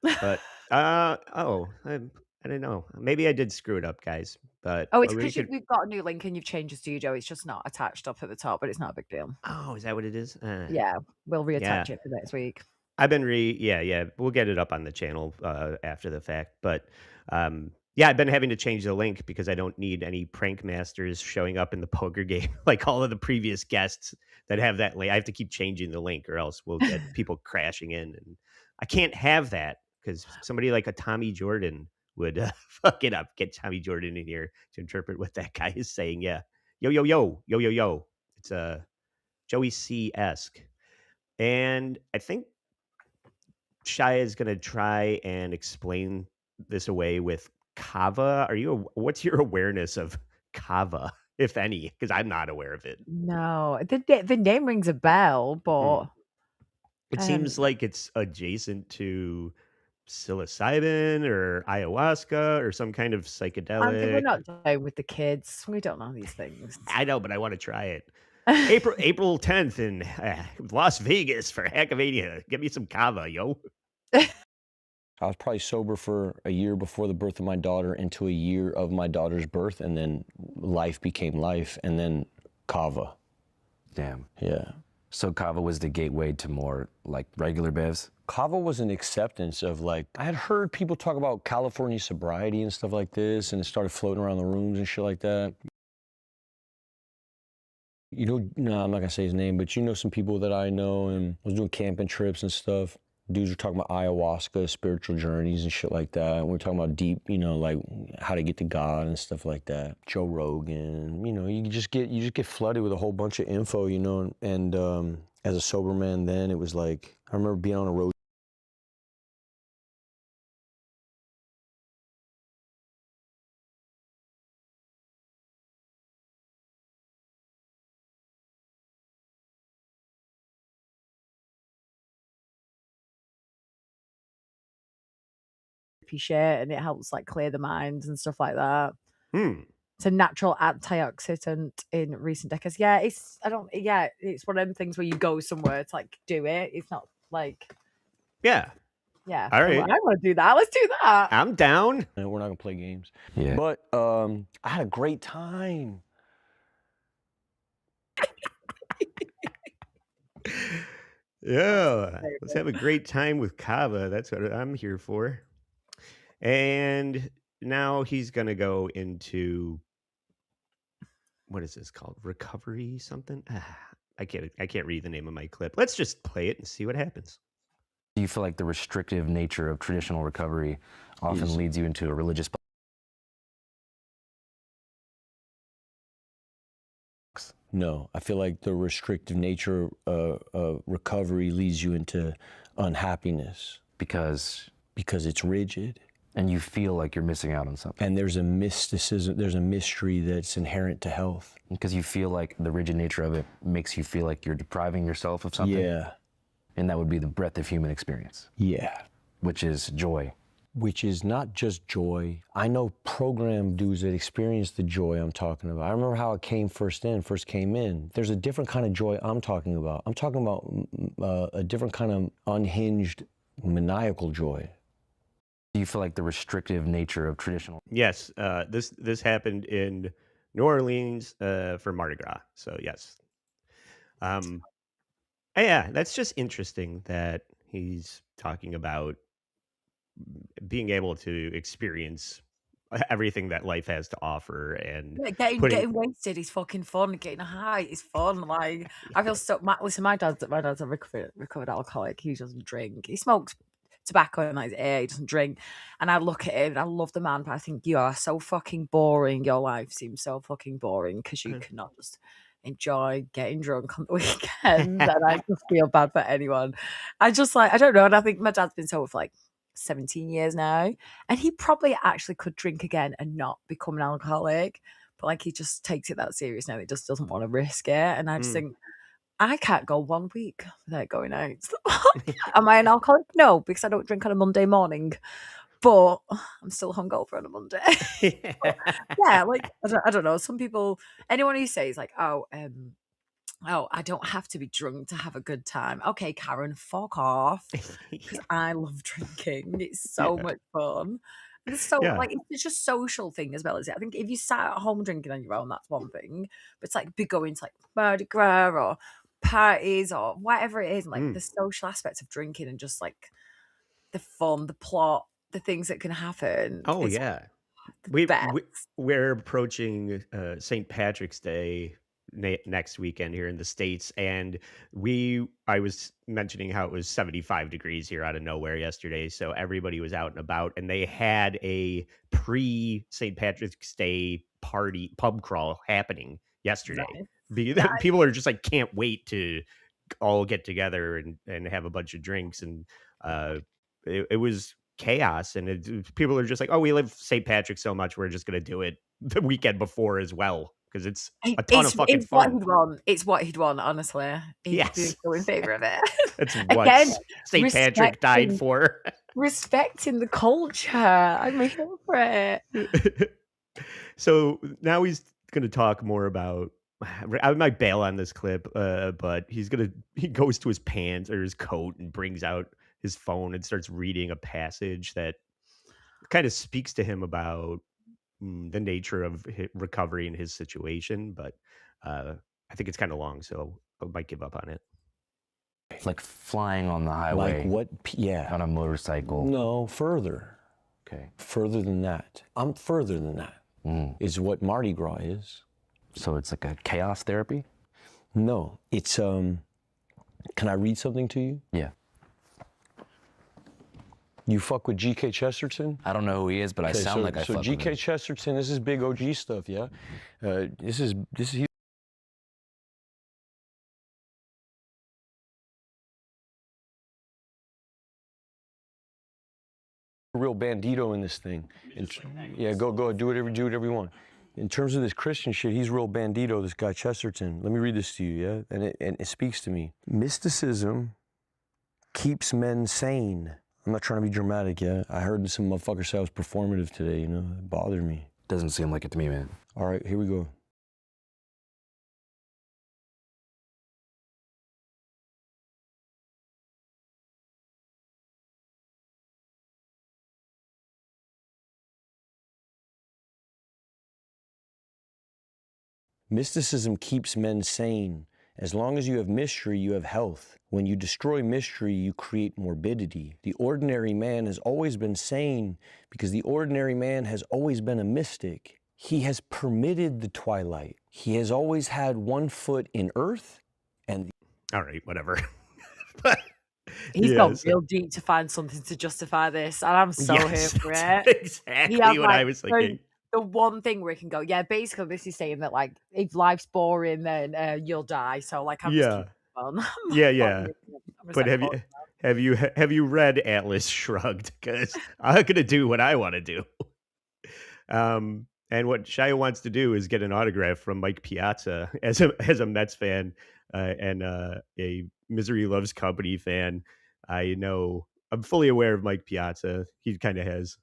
But, I don't know. Maybe I did screw it up, guys. But it's because we've got a new link and you've changed the studio. It's just not attached up at the top, but it's not a big deal. Oh, is that what it is? Yeah, we'll reattach it for next week. I've been we'll get it up on the channel after the fact. But I've been having to change the link because I don't need any prank masters showing up in the poker game like all of the previous guests that have that link. I have to keep changing the link or else we'll get people crashing in. And I can't have that because somebody like a Tommy Jordan would fuck it up, get Tommy Jordan in here to interpret what that guy is saying. Yeah. Yo. It's Joey C-esque. And I think Shia is going to try and explain this away with kava. What's your awareness of kava, if any? Because I'm not aware of it. No, the name rings a bell, but it seems like it's adjacent to psilocybin or ayahuasca or some kind of Andy, psychedelic. we're not playing with the kids. We don't know these things. I know, but I want to try it. April 10th in Las Vegas for Hackavania. Give me some kava, yo. I was probably sober for a year before the birth of my daughter into a year of my daughter's birth, and then life became life, and then kava. Damn. Yeah. So kava was the gateway to more like regular bevs? Kava was an acceptance of like, I had heard people talk about California sobriety and stuff like this, and it started floating around the rooms and shit like that. You know, no, I'm not gonna say his name, but you know some people that I know, and I was doing camping trips and stuff. Dudes were talking about ayahuasca, spiritual journeys and shit like that. And we're talking about deep, you know, like how to get to God and stuff like that. Joe Rogan, you know, you just get flooded with a whole bunch of info, you know. And as a sober man, then it was like, I remember being on a road. Shit, and it helps like clear the mind and stuff like that. Hmm. It's a natural antioxidant in recent decades. Yeah, it's one of them things where you go somewhere to like do it. It's not like Yeah. yeah. All right. I want to do that. Let's do that. I'm down. And we're not gonna play games. Yeah. But I had a great time. Yeah. Let's have a great time with kava. That's what I'm here for. And now he's gonna go into what is this called? Recovery something? I can't read the name of my clip. Let's just play it and see what happens. Do you feel like the restrictive nature of traditional recovery often leads you into a religious box? No, I feel like the restrictive nature of recovery leads you into unhappiness. Because it's rigid. And you feel like you're missing out on something. And there's a mysticism, there's a mystery that's inherent to health. Because you feel like the rigid nature of it makes you feel like you're depriving yourself of something. Yeah. And that would be the breadth of human experience. Yeah. Which is joy. Which is not just joy. I know program dudes that experience the joy I'm talking about. I remember how it first came in. There's a different kind of joy I'm talking about. I'm talking about a different kind of unhinged, maniacal joy. Do you feel like the restrictive nature of traditional? Yes, this happened in New Orleans for Mardi Gras. So yes, yeah, that's just interesting that he's talking about being able to experience everything that life has to offer, and getting wasted is fucking fun. Getting high is fun. Like I feel so. Listen, my dad's a recovered alcoholic. He doesn't drink. He smokes tobacco in his ear. He doesn't drink. And I look at him and I love the man, but I think you are so fucking boring. Your life seems so fucking boring because you cannot just enjoy getting drunk on the weekend. And I just feel bad for anyone. I don't know. And I think my dad's been sober for like 17 years now, and he probably actually could drink again and not become an alcoholic, but like he just takes it that serious now. He just doesn't want to risk it. And I just think I can't go 1 week without going out. Am I an alcoholic? No, because I don't drink on a Monday morning, but I'm still hungover on a Monday. Yeah, like I don't know. Some people, anyone who says like, oh, I don't have to be drunk to have a good time. Okay, Karen, fuck off. Because I love drinking. It's so much fun. And it's so like it's just a social thing as well, is it? I think if you sat at home drinking on your own, that's one thing. But it's like be going to like Mardi Gras or parties or whatever it is, and like the social aspects of drinking and just like the fun, the plot, the things that can happen. Oh it's yeah, best. we're approaching St. Patrick's Day next weekend here in the States, and I was mentioning how it was 75 degrees here out of nowhere yesterday, so everybody was out and about, and they had a pre St. Patrick's Day party pub crawl happening yesterday. People are just like can't wait to all get together and have a bunch of drinks, and it was chaos, and people are just like, oh, we love St. Patrick so much, we're just gonna do it the weekend before as well, because it's a ton of fucking it's what fun. he'd want. It's what he'd want, honestly. He'd be so in favour of it. That's what Again, St. Patrick died for. Respecting the culture. I'm here for it. So now he's going to talk more about. I might bail on this clip, but he goes to his pants or his coat and brings out his phone and starts reading a passage that kind of speaks to him about the nature of recovery in his situation. But I think it's kind of long, so I might give up on it. Like flying on the highway. Like what? Yeah. On a motorcycle. No, further. Okay. Further than that. I'm further than that. Is what Mardi Gras is. So it's like a chaos therapy? No, it's, can I read something to you? Yeah. You fuck with G.K. Chesterton? I don't know who he is, but I sound like I fuck with him. So G.K. Chesterton, this is big OG stuff, yeah? This is he's a real bandito in this thing. Yeah, go do whatever you want. In terms of this Christian shit, he's real bandito, this guy Chesterton. Let me read this to you, yeah? And it speaks to me. Mysticism keeps men sane. I'm not trying to be dramatic, yeah? I heard some motherfucker say I was performative today, you know? It bothered me. Doesn't seem like it to me, man. All right, here we go. Mysticism keeps men sane. As long as you have mystery, you have health. When you destroy mystery, you create morbidity. The ordinary man has always been sane because the ordinary man has always been a mystic. He has permitted the twilight. He has always had one foot in earth and... All right, whatever. But He's gone real deep to find something to justify this, and I'm so here for it. Exactly what I was thinking. The one thing where he can go, yeah, basically this is saying that, like, if life's boring, then you'll die. So, like, I'm just keeping fun. Yeah. But have you read Atlas Shrugged? Because I'm gonna do what I want to do. And what Shia wants to do is get an autograph from Mike Piazza as a Mets fan and a Misery Loves Company fan. I'm fully aware of Mike Piazza. He kind of has.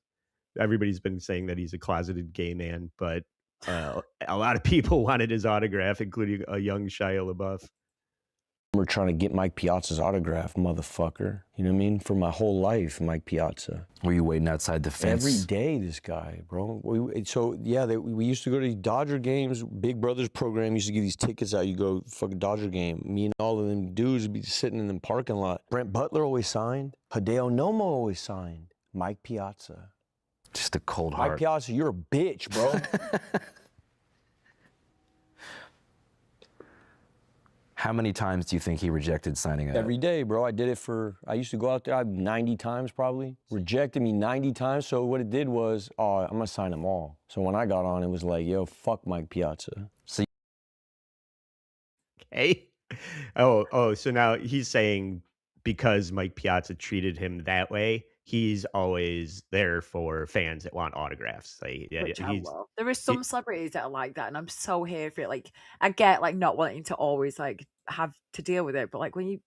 Everybody's been saying that he's a closeted gay man, but a lot of people wanted his autograph, including a young Shia LaBeouf. We're trying to get Mike Piazza's autograph, motherfucker. You know what I mean? For my whole life, Mike Piazza. Were you waiting outside the fence? Every day, this guy, bro. We used to go to these Dodger games. Big Brothers program used to give these tickets out. You go fucking Dodger game. Me and all of them dudes would be sitting in the parking lot. Brent Butler always signed. Hideo Nomo always signed. Mike Piazza. Just a cold heart. Mike Piazza, you're a bitch, bro. How many times do you think he rejected signing up? Every day, bro. I used to go out there 90 times probably. Rejected me 90 times. So what it did was, I'm gonna sign them all. So when I got on, it was like, yo, fuck Mike Piazza. So okay. So now he's saying because Mike Piazza treated him that way, he's always there for fans that want autographs. Like, there are some celebrities that are like that, and I'm so here for it. Like, I get like not wanting to always like have to deal with it, but like when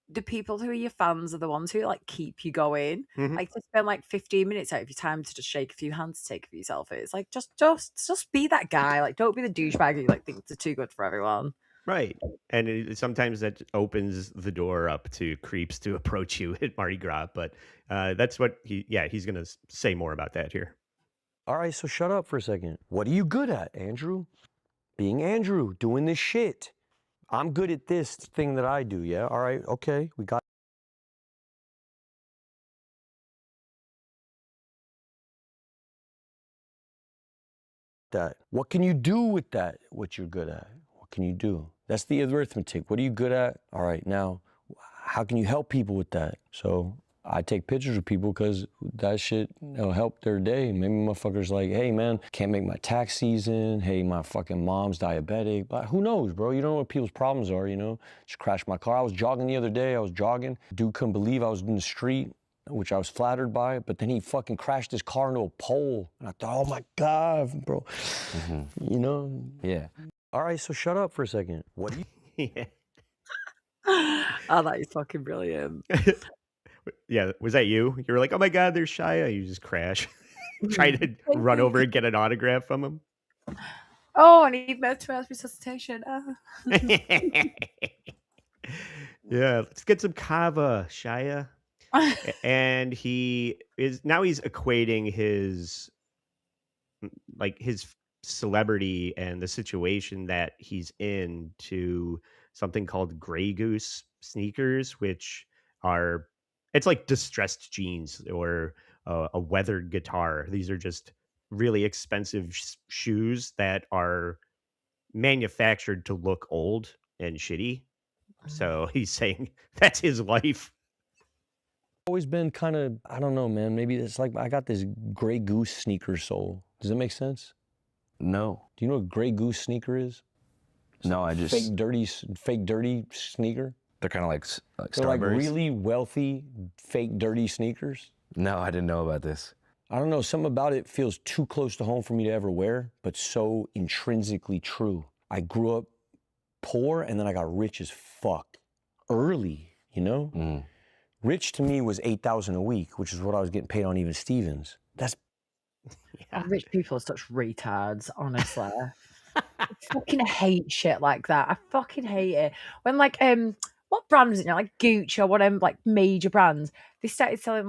the people who are your fans are the ones who like keep you going. Like to spend like 15 minutes out of your time to just shake a few hands, take a few selfies. Like just be that guy. Like don't be the douchebag who like thinks they're too good for everyone. Right. And sometimes that opens the door up to creeps to approach you at Mardi Gras. But that's what he's going to say more about that here. All right, so shut up for a second. What are you good at, Andrew? Being Andrew, doing this shit. I'm good at this thing that I do, yeah? All right, okay, we got that. What can you do with that, what you're good at? What can you do? That's the arithmetic. What are you good at? All right, now, how can you help people with that? So I take pictures of people because that shit help their day. Maybe motherfuckers like, hey man, can't make my tax season. Hey, my fucking mom's diabetic. But who knows, bro? You don't know what people's problems are, you know? Just crashed my car. I was jogging the other day. Dude couldn't believe I was in the street. which I was flattered by, but then he fucking crashed his car into a pole. And I thought, oh my God, bro. You know? Yeah. All right, so shut up for a second. What do you... Yeah. Oh, that is fucking brilliant. Yeah, was that you? You were like, oh my God, there's Shia. You just crash. Try to run over and get an autograph from him. Oh, I need mental resuscitation. Yeah, let's get some kava, Shia. And he's equating his celebrity and the situation that he's in to something called gray goose sneakers, which are, it's like distressed jeans or a weathered guitar. These are just really expensive shoes that are manufactured to look old and shitty. So he's saying that's his life. Always been kind of, I don't know, man. Maybe it's like I got this gray goose sneaker soul. Does that make sense? No. Do you know what gray goose sneaker is? No, I just... Fake dirty sneaker? They're kind of like They're like Starbursts. really wealthy, fake dirty sneakers. No, I didn't know about this. I don't know, something about it feels too close to home for me to ever wear, but so intrinsically true. I grew up poor and then I got rich as fuck early, you know? Mm. Rich to me was $8,000 a week, which is what I was getting paid on Even Stevens. That's... Yeah. Rich people are such retards, honestly. I fucking hate shit like that. I fucking hate it. When like what brand was it now? Like Gucci or whatever, like major brands, they started selling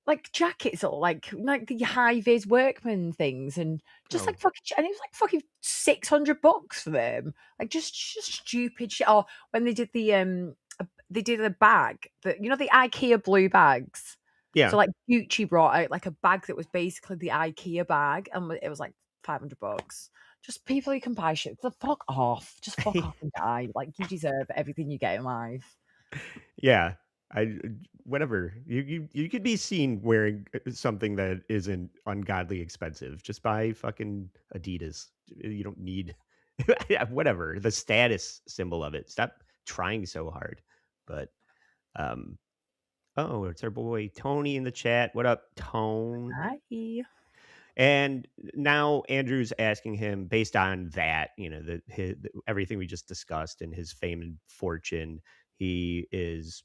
like jackets or like the high vis workman things and just like fucking and it was like fucking $600 for them. Like just stupid shit. Or when they did a bag that, you know, the IKEA blue bags. Yeah. So like Gucci brought out like a bag that was basically the IKEA bag and it was like $500. Just people who can buy shit. So fuck off. Just fuck off and die. Like you deserve everything you get in life. Yeah. Whatever. You could be seen wearing something that isn't ungodly expensive. Just buy fucking Adidas. You don't need whatever. The status symbol of it. Stop trying so hard. But oh, it's our boy Tony in the chat. What up, Tone? Hi. And now Andrew's asking him, based on that, you know, everything we just discussed and his fame and fortune, Andrew's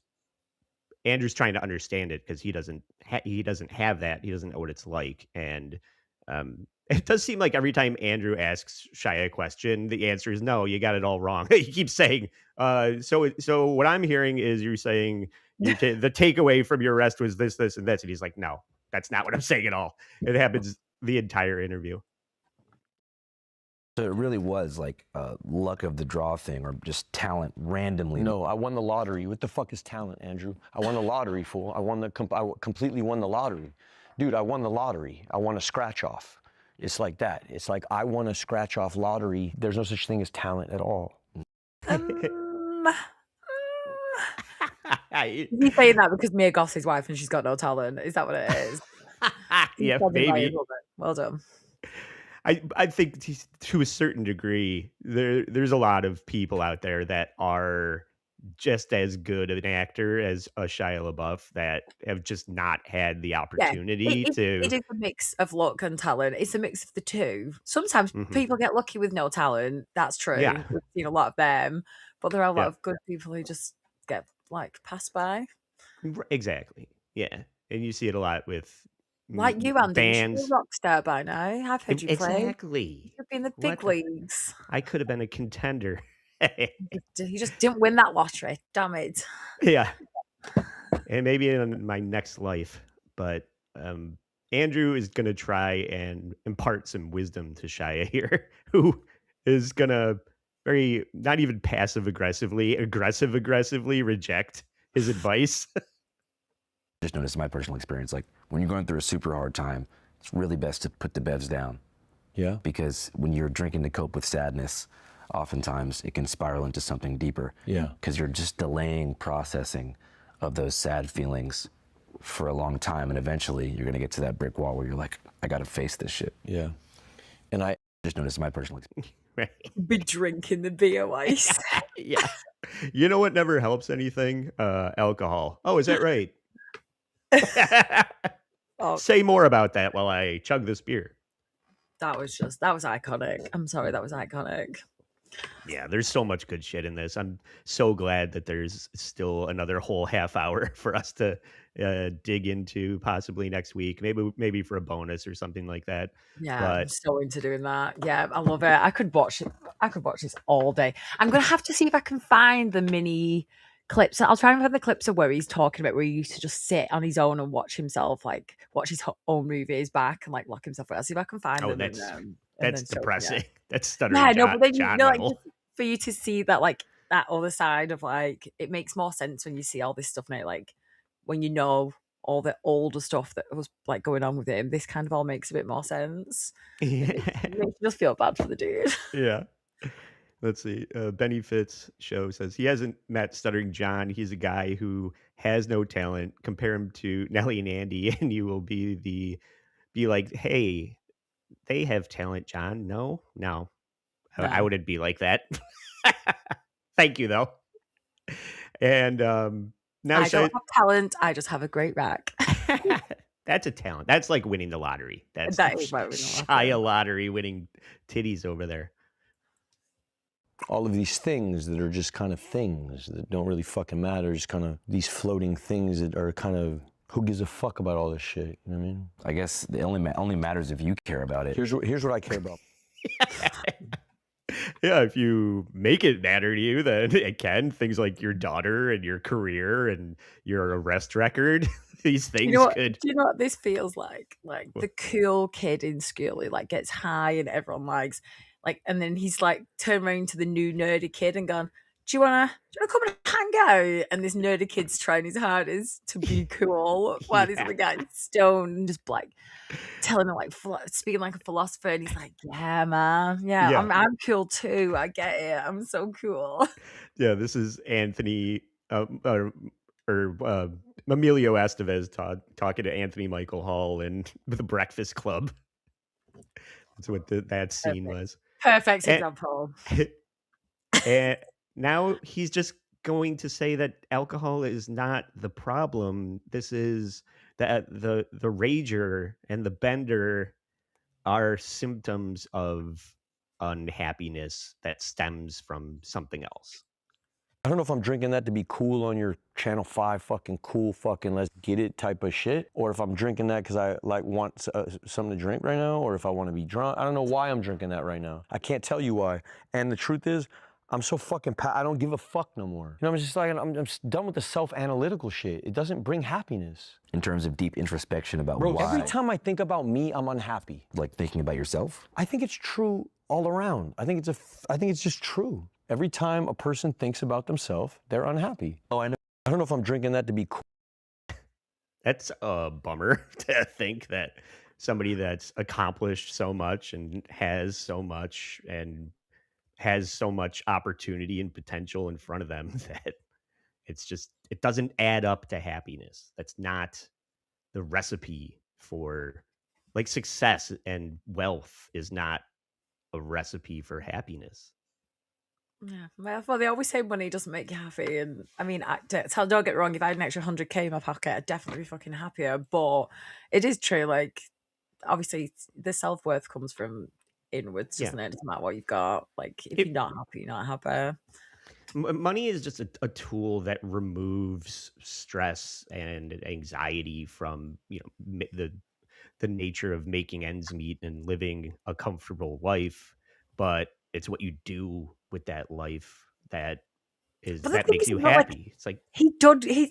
trying to understand it because he doesn't have that. He doesn't know what it's like. And it does seem like every time Andrew asks Shia a question, the answer is no, you got it all wrong. He keeps saying, so what I'm hearing is you're saying the takeaway from your arrest was this, and this. And he's like, no, that's not what I'm saying at all. It happens the entire interview. So it really was like a luck of the draw thing or just talent randomly. No, I won the lottery. What the fuck is talent, Andrew? I won the lottery, fool. I completely won the lottery. Dude, I won the lottery. I won a scratch off. It's like that. It's like I won a scratch off lottery. There's no such thing as talent at all. He's saying that because Mia Goth's his wife and she's got no talent. Is that what it is? Yeah, maybe. Well done. I think to a certain degree, there's a lot of people out there that are just as good of an actor as a Shia LaBeouf that have just not had the opportunity to. It is a mix of luck and talent. It's a mix of the two. Sometimes people get lucky with no talent. That's true. Yeah. We've seen a lot of them, but there are a lot of good people who just get like passed by. Exactly. Yeah, and you see it a lot with. Like you, Andy, bands. you're a rock star by now. I've heard you play. Exactly. You've been in the big leagues. I could have been a contender. You just didn't win that lottery. Damn it. Yeah. And maybe in my next life. But Andrew is going to try and impart some wisdom to Shia here, who is going to not even aggressively reject his advice. Just noticed in my personal experience, like when you're going through a super hard time, it's really best to put the bevs down. Yeah. Because when you're drinking to cope with sadness, oftentimes it can spiral into something deeper. Yeah. Because you're just delaying processing of those sad feelings for a long time, and eventually you're gonna get to that brick wall where you're like, I gotta face this shit. Yeah. And I just noticed in my personal experience. Be drinking the beer ice. Yeah. You know what never helps anything? Alcohol. Oh, is that right? Oh, Say more about that while I chug this beer. that was iconic. I'm sorry, that was iconic. Yeah, there's so much good shit in this. I'm so glad that there's still another whole half hour for us to dig into, possibly next week, maybe for a bonus or something like that. Yeah, I'm But so into doing that. Yeah, I love it. I could watch it. I could watch this all day. I'm gonna have to see if I can find the mini clips. I'll try and find the clips of where he's talking about where he used to just sit on his own and watch himself, like watch his own movies back and like lock himself out. I'll see if I can find oh, them and that's then show them. Yeah, depressing. That's stuttering yeah, no, but then John like level. just for you to see that like that other side of like it makes more sense when you see all this stuff now. Like when you know all the older stuff that was like going on with him, this kind of all makes a bit more sense. It makes you just feel bad for the dude. Yeah. Let's see. Benny Fitz show says he hasn't met Stuttering John. He's a guy who has no talent. Compare him to Nelly and Andy, and you will be like, hey, they have talent, John. No. I No. wouldn't be like that. Thank you, though. And now I don't have talent. I just have a great rack. that's a talent. That's like winning the lottery. That's That is like winning the lottery. Shia lottery winning titties over there. All of these things that are just kind of things that don't really fucking matter, just kind of these floating things that are kind of, who gives a fuck about all this shit? You know what I mean? I guess it only matters if you care about it. Here's what I care about. Yeah, if you make it matter to you, then it can. Things like your daughter and your career and your arrest record. These things could. Do you know what this feels like? Like the cool kid in school who like gets high and everyone likes, like, and then he's like turned around to the new nerdy kid and gone, do you wanna come and hang out? And this nerdy kid's trying his hardest to be cool while this other guy's stoned and just like telling him like speaking like a philosopher, and he's like, yeah, man, yeah. I'm cool too. I get it. I'm so cool. Yeah, this is Anthony Emilio Estevez talking to Anthony Michael Hall and the Breakfast Club. That's what that scene was. Perfect example. And now he's just going to say that alcohol is not the problem. This is that the rager and the bender are symptoms of unhappiness that stems from something else. I don't know if I'm drinking that to be cool on your Channel 5 fucking cool fucking let's get it type of shit, or if I'm drinking that because I like want something to drink right now, or if I want to be drunk. I don't know why I'm drinking that right now. I can't tell you why. And the truth is, I'm so fucking I don't give a fuck no more. You know, I'm just like, I'm just done with the self-analytical shit. It doesn't bring happiness. In terms of deep introspection about Bro, why. every time I think about me, I'm unhappy. Like thinking about yourself? I think it's true all around. I think it's just true. Every time a person thinks about themselves, they're unhappy. Oh, I know. I don't know if I'm drinking that to be cool. That's a bummer to think that somebody that's accomplished so much and has so much opportunity and potential in front of them that it doesn't add up to happiness. That's not the recipe for, like, success and wealth is not a recipe for happiness. Yeah, well, they always say money doesn't make you happy, and I mean, don't get me wrong. If I had an extra 100k in my pocket, I'd definitely be fucking happier. But it is true, like, obviously, the self-worth comes from inwards, doesn't it? It doesn't matter what you've got. Like, if you're not happy, you're not happy. Money is just a tool that removes stress and anxiety from, you know, the nature of making ends meet and living a comfortable life, but it's what you do with that life that makes you happy. Like, it's like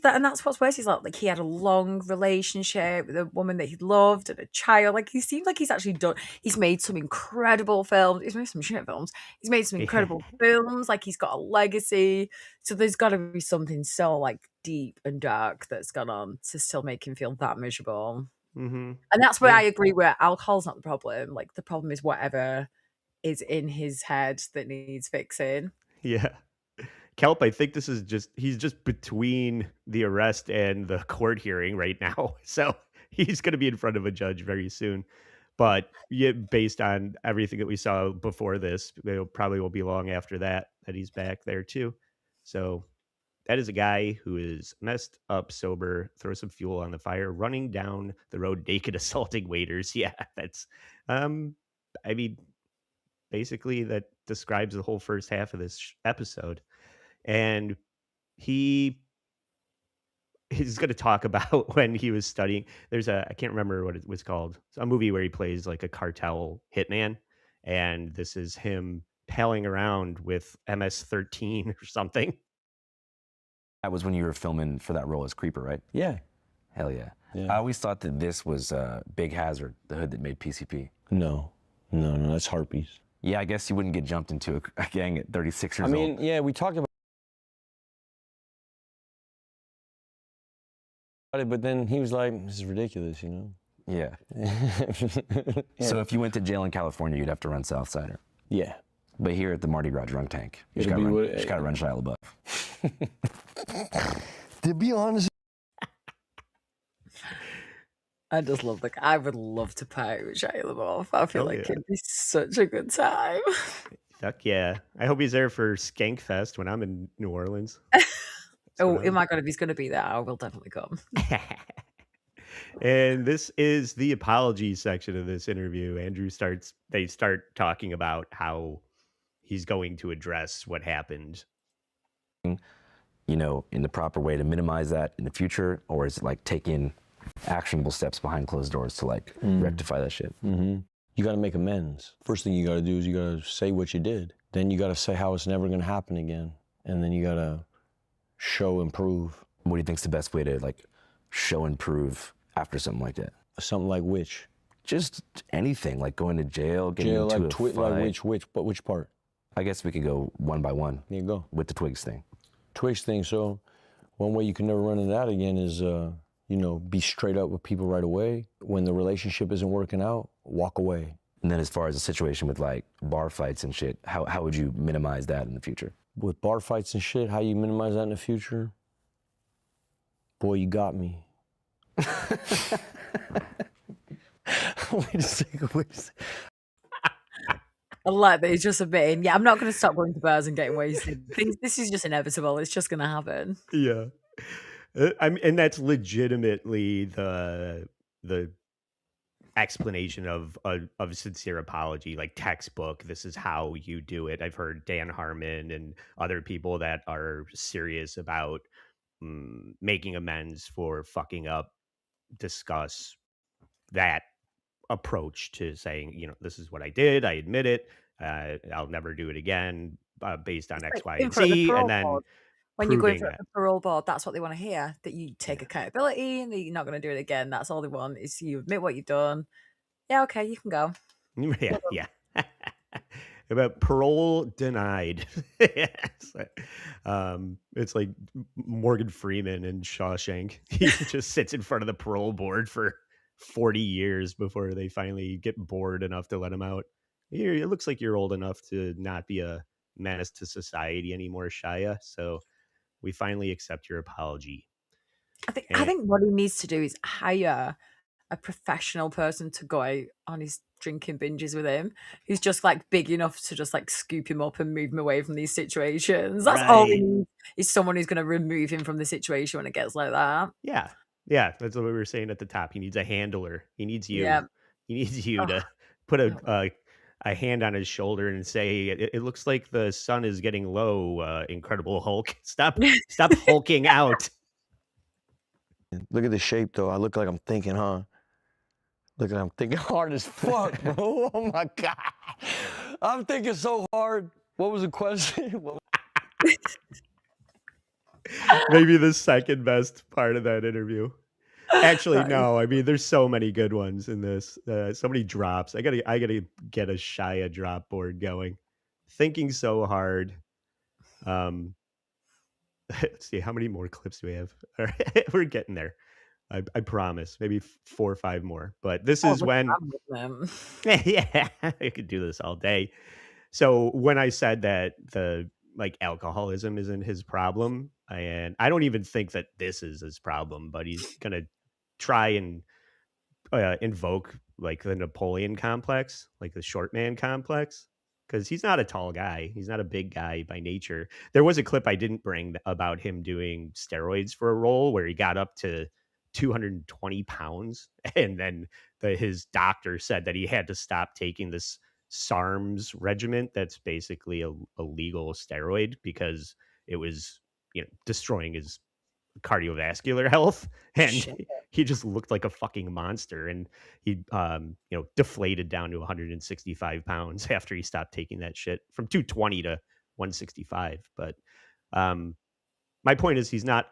and that's what's worse. Like he had a long relationship with a woman that he loved and a child. Like he seems like he's actually done. He's made some incredible films. He's made some shit films. He's made some incredible films. Like he's got a legacy. So there's got to be something so like deep and dark that's gone on to still make him feel that miserable. Mm-hmm. And that's where I agree. Where alcohol's not the problem. Like the problem is whatever is in his head that needs fixing. Yeah. Kelp, I think he's just between the arrest and the court hearing right now. So he's going to be in front of a judge very soon. But based on everything that we saw before this, it probably will be long after that he's back there too. So that is a guy who is messed up, sober, throw some fuel on the fire, running down the road naked, assaulting waiters. Yeah, that's, I mean, basically that describes the whole first half of this episode. And he's going to talk about when he was studying. There's I can't remember what it was called. It's a movie where he plays like a cartel hitman. And this is him palling around with MS-13 or something. That was when you were filming for that role as Creeper, right? Yeah. Hell yeah. Yeah. I always thought that this was Big Hazard, the hood that made PCP. No, that's Harpies. Yeah, I guess you wouldn't get jumped into a gang at 36 years I mean, old. yeah, we talked about it, but then he was like, this is ridiculous, you know? Yeah. Yeah. So if you went to jail in California, you'd have to run Southsider. Yeah. But here at the Mardi Gras Drunk Tank, you just It'll gotta be run Shia LaBeouf. To be honest, I just love I would love to party with Shia LaBeouf. I feel Oh, like yeah. it'd be such a good time. Fuck yeah. I hope he's there for Skank Fest when I'm in New Orleans. Oh, my God, if he's going to be there, I will definitely come. And this is the apology section of this interview. They start talking about how he's going to address what happened. You know, in the proper way to minimize that in the future, or is it like taking actionable steps behind closed doors to like rectify that shit? you got to make amends. First thing you got to do is you got to say what you did. Then you got to say how it's never going to happen again. And then you got to show and prove. What do you think's the best way to like show and prove after something like that? Something like which? Just anything, like going to jail, getting Jail, into like, a fight. like which part? I guess we could go one by one. There you go. With the Twigs thing. Twigs thing. So one way you can never run into that again is, you know, be straight up with people right away. When the relationship isn't working out, walk away. And then as far as a situation with like bar fights and shit, how would you minimize that in the future? With bar fights and shit, how you minimize that in the future? Boy, you got me. Wait a second. I like that he's just admitting, yeah, I'm not going to stop going to bars and getting wasted. This is just inevitable. It's just going to happen. Yeah. And that's legitimately the explanation of sincere apology, like textbook. This is how you do it. I've heard Dan Harmon and other people that are serious about making amends for fucking up discuss that approach to saying, you know, this is what I did. I admit it. I'll never do it again based on X, Y, and Z. And then when you're going proving for the parole board, that's what they want to hear, that you take accountability and that you're not going to do it again. That's all they want, is you admit what you've done. Yeah, okay, you can go. Yeah. About parole denied. Yes. It's like Morgan Freeman in Shawshank. He just sits in front of the parole board for 40 years before they finally get bored enough to let him out. Here, it looks like you're old enough to not be a menace to society anymore, Shia. So we finally accept your apology. I think what he needs to do is hire a professional person to go out on his drinking binges with him, who's just like big enough to just like scoop him up and move him away from these situations. That's all he needs, is someone who's going to remove him from the situation when it gets like that. Yeah, that's what we were saying at the top. He needs a handler. He needs you. Yeah. He needs you to put a hand on his shoulder and say, it looks like the sun is getting low, Incredible Hulk. Stop hulking out. Look at the shape, though. I look like I'm thinking, huh? Look at I'm thinking hard as fuck, bro. Oh, my God. I'm thinking so hard. What was the question? Maybe the second best part of that interview. Actually, no. I mean, there's so many good ones in this. So many drops. I gotta get a Shia drop board going. Thinking so hard. Let's see, how many more clips do we have? All right, we're getting there. I promise. Maybe 4 or 5 more. But this is when. Yeah, I could do this all day. So when I said that the alcoholism isn't his problem, and I don't even think that this is his problem, but he's gonna try and invoke like the Napoleon complex, like the short man complex. because he's not a tall guy. He's not a big guy by nature. There was a clip I didn't bring about him doing steroids for a role where he got up to 220 pounds. And then his doctor said that he had to stop taking this SARMs regiment. That's basically a legal steroid because it was, destroying his cardiovascular health, and he just looked like a fucking monster, and he deflated down to 165 pounds after he stopped taking that shit from 220 to 165. But my point is, he's not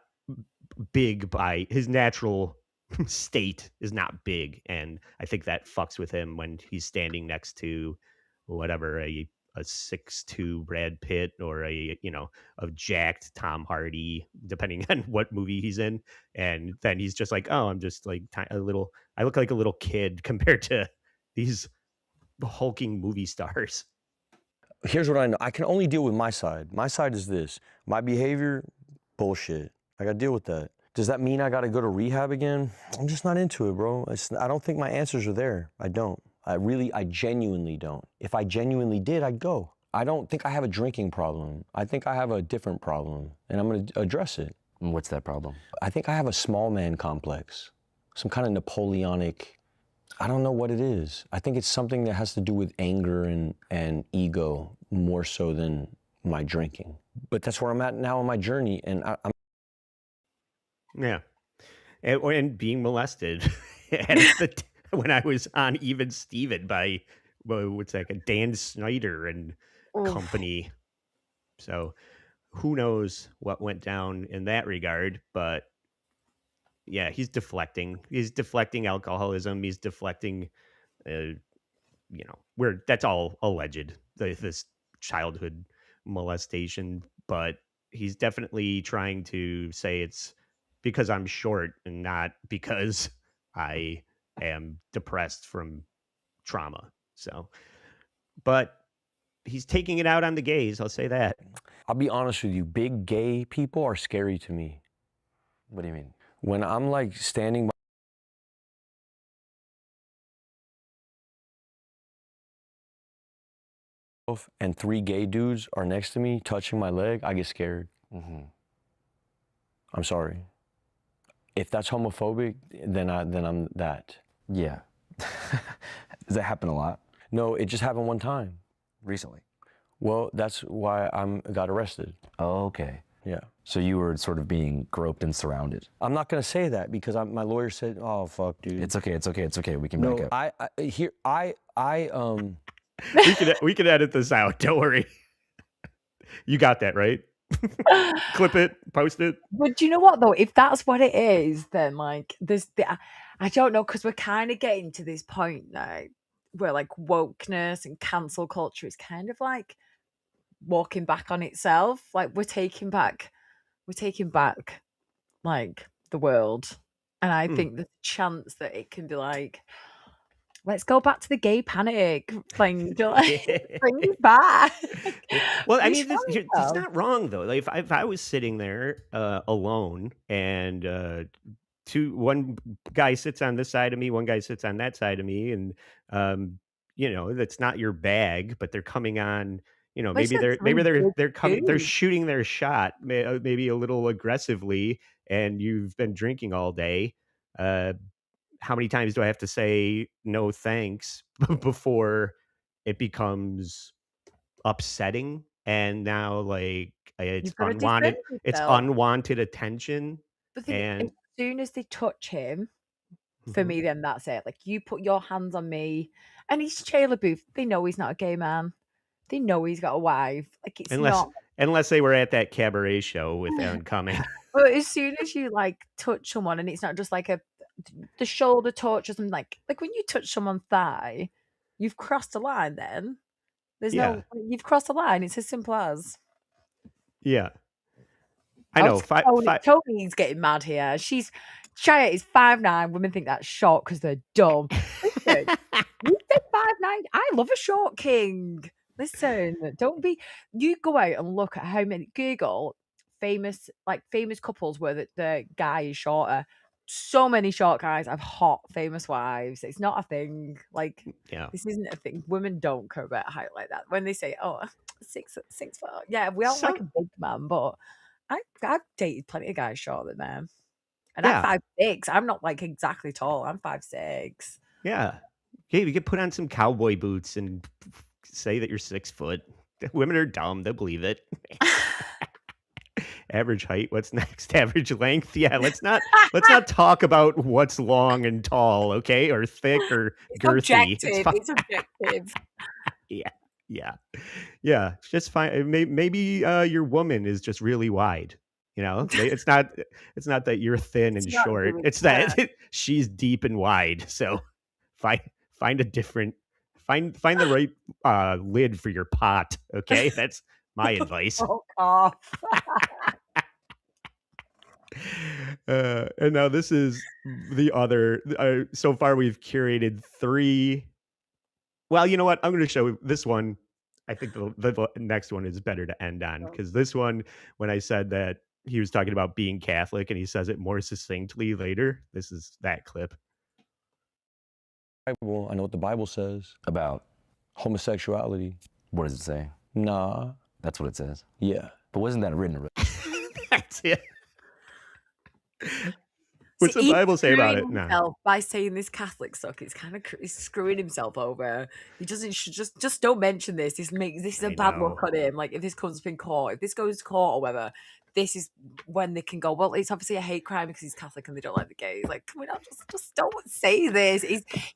big by his natural state is not big, and I think that fucks with him when he's standing next to whatever a 6'2" Brad Pitt or a jacked Tom Hardy, depending on what movie he's in, and then he's just like, oh, I'm just like I look like a little kid compared to these hulking movie stars. Here's what I know. I can only deal with my side. My side is this. My behavior, bullshit. I got to deal with that. Does that mean I got to go to rehab again? I'm just not into it, bro. I don't think my answers are there. I don't. I genuinely don't. If I genuinely did, I'd go. I don't think I have a drinking problem. I think I have a different problem, and I'm going to address it. And what's that problem? I think I have a small man complex, some kind of Napoleonic, I don't know what it is. I think it's something that has to do with anger and ego more so than my drinking. But that's where I'm at now on my journey, and I'm... Yeah. And being molested. When I was on Even Steven by, Dan Snyder and company. So who knows what went down in that regard, but yeah, he's deflecting. He's deflecting alcoholism. He's deflecting, that's all alleged, this childhood molestation, but he's definitely trying to say it's because I'm short and not because I am depressed from trauma. So, but he's taking it out on the gays. I'll say that. I'll be honest with you. Big gay people are scary to me. What do you mean? When I'm like standing by and 3 gay dudes are next to me touching my leg, I get scared. Mm-hmm. I'm sorry. If that's homophobic, then I'm that. Yeah. Does that happen a lot? No, it just happened one time. Recently? Well, that's why I got arrested. Oh, okay. Yeah. So you were sort of being groped and surrounded. I'm not going to say that because my lawyer said, "Oh fuck, dude." It's okay. It's okay. It's okay. We can No, back up. we can edit this out. Don't worry. You got that, right? Clip it, post it. But do you know what though? If that's what it is, then like I don't know, because we're kind of getting to this point now where like wokeness and cancel culture is kind of like walking back on itself. Like we're taking back like the world, and I think there's a chance that it can be like, let's go back to the gay panic thing. Like, bring it back. Well, I mean, it's not wrong though. Like if I was sitting there alone and one guy sits on this side of me, one guy sits on that side of me, and that's not your bag, but they're coming on. Maybe they're shooting their shot, maybe a little aggressively, and you've been drinking all day. How many times do I have to say no thanks before it becomes upsetting? And now like it's unwanted attention. But as soon as they touch him, for me, then that's it. Like you put your hands on me, and he's Shia LaBeouf. They know he's not a gay man. They know he's got a wife. Like it's unless they were at that cabaret show with Aaron Cumming. But as soon as you like touch someone, and it's not just like the shoulder touch or something, like when you touch someone's thigh, you've crossed a line. Then you've crossed a line. It's as simple as. Yeah, I know. Tony's getting mad here. Shia is 5'9". Women think that's short because they're dumb. Listen, you said 5'9". I love a short king. Listen, don't be. You go out and look at how many Google famous couples where the guy is shorter. so many short guys have hot, famous wives. It's not a thing. Like, Yeah. this isn't a thing. Women don't care about height like that. When they say, "Oh, 6 foot," yeah, we all like a big man, but I've dated plenty of guys shorter than them, and I'm Yeah. 5'6". I'm not like exactly tall. I'm 5'6". Yeah. Hey, you could put on some cowboy boots and say that you're 6 foot. Women are dumb. They'll believe it. Average height. What's next? Average length. Yeah. Let's not talk about what's long and tall, okay, or thick or It's girthy. objective. It's objective. Yeah. Yeah. Yeah. Just fine. Maybe your woman is just really wide. You know, it's not that you're thin and short. It's that she's deep and wide. So find a different find the right lid for your pot. Okay, that's my advice. Fuck off. And now this is the other. So far, we've curated 3. Well, you know what? I'm going to show this one. I think the next one is better to end on, because this one, when I said that he was talking about being Catholic and he says it more succinctly later, this is that clip. I know what the Bible says about homosexuality. What does it say? Nah. That's what it says. Yeah. But wasn't that written? That's it. What's the Bible say about it? No. By saying this Catholic stuff, it's kind of he's screwing himself over. He doesn't just don't mention this. This is a bad look on him. Like, if this comes up in court, if this goes to court or whatever, this is when they can go, well, it's obviously a hate crime because he's Catholic and they don't like the gays. Like, can we not just don't say this?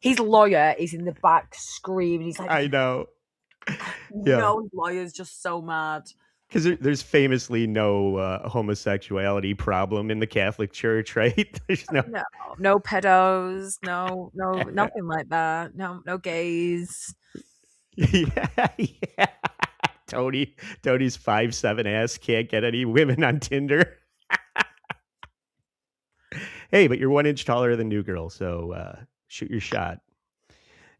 His lawyer is in the back screaming. He's like, I know. Yeah. His lawyer's just so mad. Because there's famously no homosexuality problem in the Catholic Church, right? There's no pedos, no nothing like that. No gays. Yeah. Tony's 5'7" ass can't get any women on Tinder. Hey, but you're 1 inch taller than New Girl, so shoot your shot.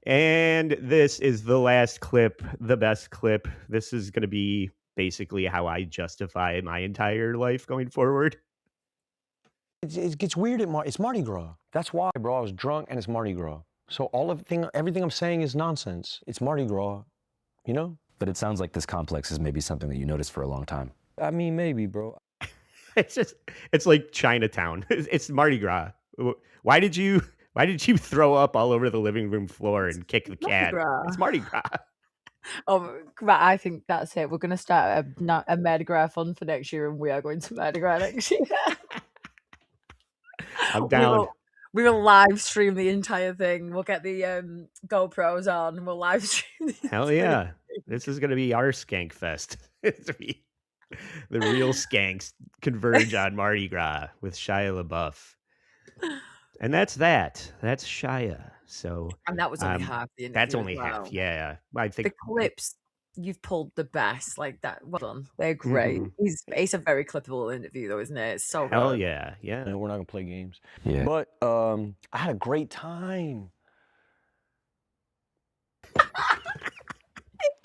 And this is the last clip, the best clip. This is going to be basically how I justify my entire life going forward. It gets weird it's Mardi Gras. That's why, bro. I was drunk and it's Mardi Gras. So everything I'm saying is nonsense. It's Mardi Gras, you know? But it sounds like this complex is maybe something that you noticed for a long time. I mean, maybe, bro. It's like Chinatown. It's Mardi Gras. Why did you throw up all over the living room floor and kick the cat? It's Mardi Gras. Oh, I think that's it. We're going to start a Mardi Gras fund for next year, and we are going to Mardi Gras next year. I'm down. We will live stream the entire thing. We'll get the GoPros on. We'll live stream. Hell yeah! This is going to be our skank fest. The real skanks converge on Mardi Gras with Shia LaBeouf. And that's that. That's Shia. So, and that was only half the interview. That's only half. Yeah, I think the clips you've pulled the best. Like that. Well done. They're great. It's a very clippable interview, though, isn't it? It's so good. Hell yeah, yeah. No, we're not gonna play games. Yeah. But I had a great time. It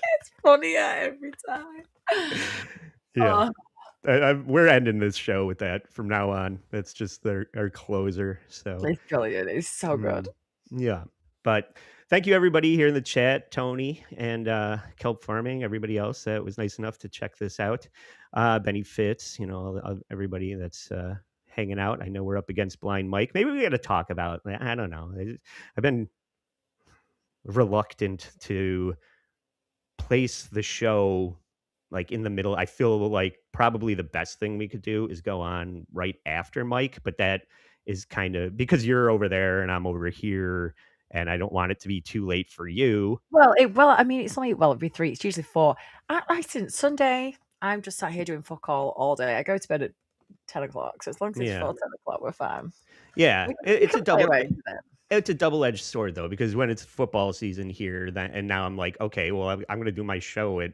gets funnier every time. Yeah. We're ending this show with that from now on. That's just our closer. So it's brilliant. It's so good. Yeah. But thank you, everybody here in the chat, Tony and Kelp Farming, everybody else that was nice enough to check this out. Benny Fitz, everybody that's hanging out. I know we're up against Blind Mike. Maybe we got to talk about, I don't know. I've been reluctant to place the show like in the middle. I feel like probably the best thing we could do is go on right after Mike, but that is kind of because you're over there and I'm over here, and I don't want it to be too late for you. Well, I mean, it's only it'd be 3. It's usually 4. Sunday, I'm just sat here doing fuck all day. I go to bed at 10 o'clock, so as long as it's 10 o'clock, we're fine. Yeah, it's a double-edged sword though, because when it's football season here, and now I'm like, okay, well, I'm going to do my show at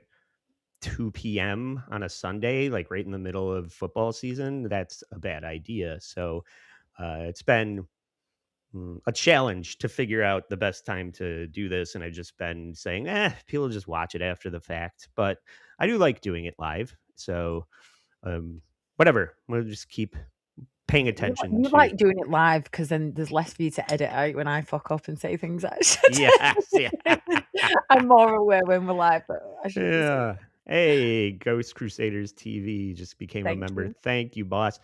2 p.m. on a Sunday, like right in the middle of football season. That's a bad idea. So it's been a challenge to figure out the best time to do this. And I've just been saying, people just watch it after the fact. But I do like doing it live. So whatever. We'll just keep paying attention You to. like doing it live because then there's less for you to edit out when I fuck up and say things I shouldn't. Yes, yeah. I'm more aware when we're live, but I shouldn't be saying Yeah. Hey, Ghost Crusaders TV just became a Thank member. you. Thank you, boss.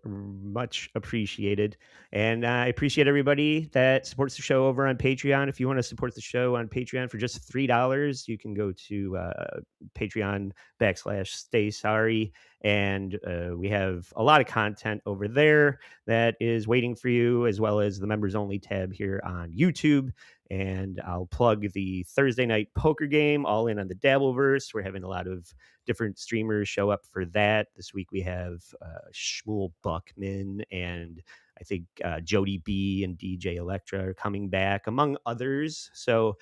Much appreciated. And I appreciate everybody that supports the show over on Patreon. If you want to support the show on Patreon for just $3, you can go to Patreon.com/Stay Sorry. And we have a lot of content over there that is waiting for you, as well as the members only tab here on YouTube. And I'll plug the Thursday night poker game, All In on the Dabbleverse. We're having a lot of different streamers show up for that. This week we have Shmuel Buckman and I think Jody B and DJ Electra are coming back, among others. So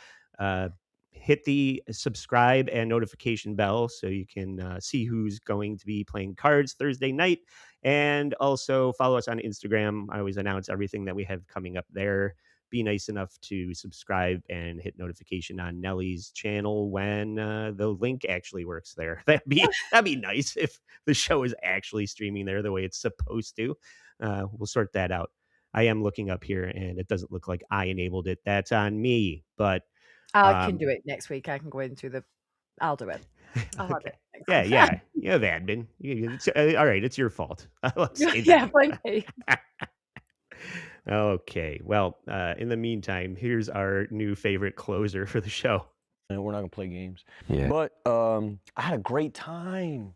hit the subscribe and notification bell so you can see who's going to be playing cards Thursday night. And also follow us on Instagram. I always announce everything that we have coming up there. Be nice enough to subscribe and hit notification on Nelly's channel when the link actually works there. That'd be nice if the show is actually streaming there the way it's supposed to. We'll sort that out. I am looking up here and it doesn't look like I enabled it. That's on me, but I can do it next week. I can go into the. I'll do it. I'll have okay. it. next Yeah, week. yeah. You have admin. All right, it's your fault. Let's say Yeah, that. blame me. Okay. Well, in the meantime, here's our new favorite closer for the show. And we're not gonna play games. Yeah. But I had a great time.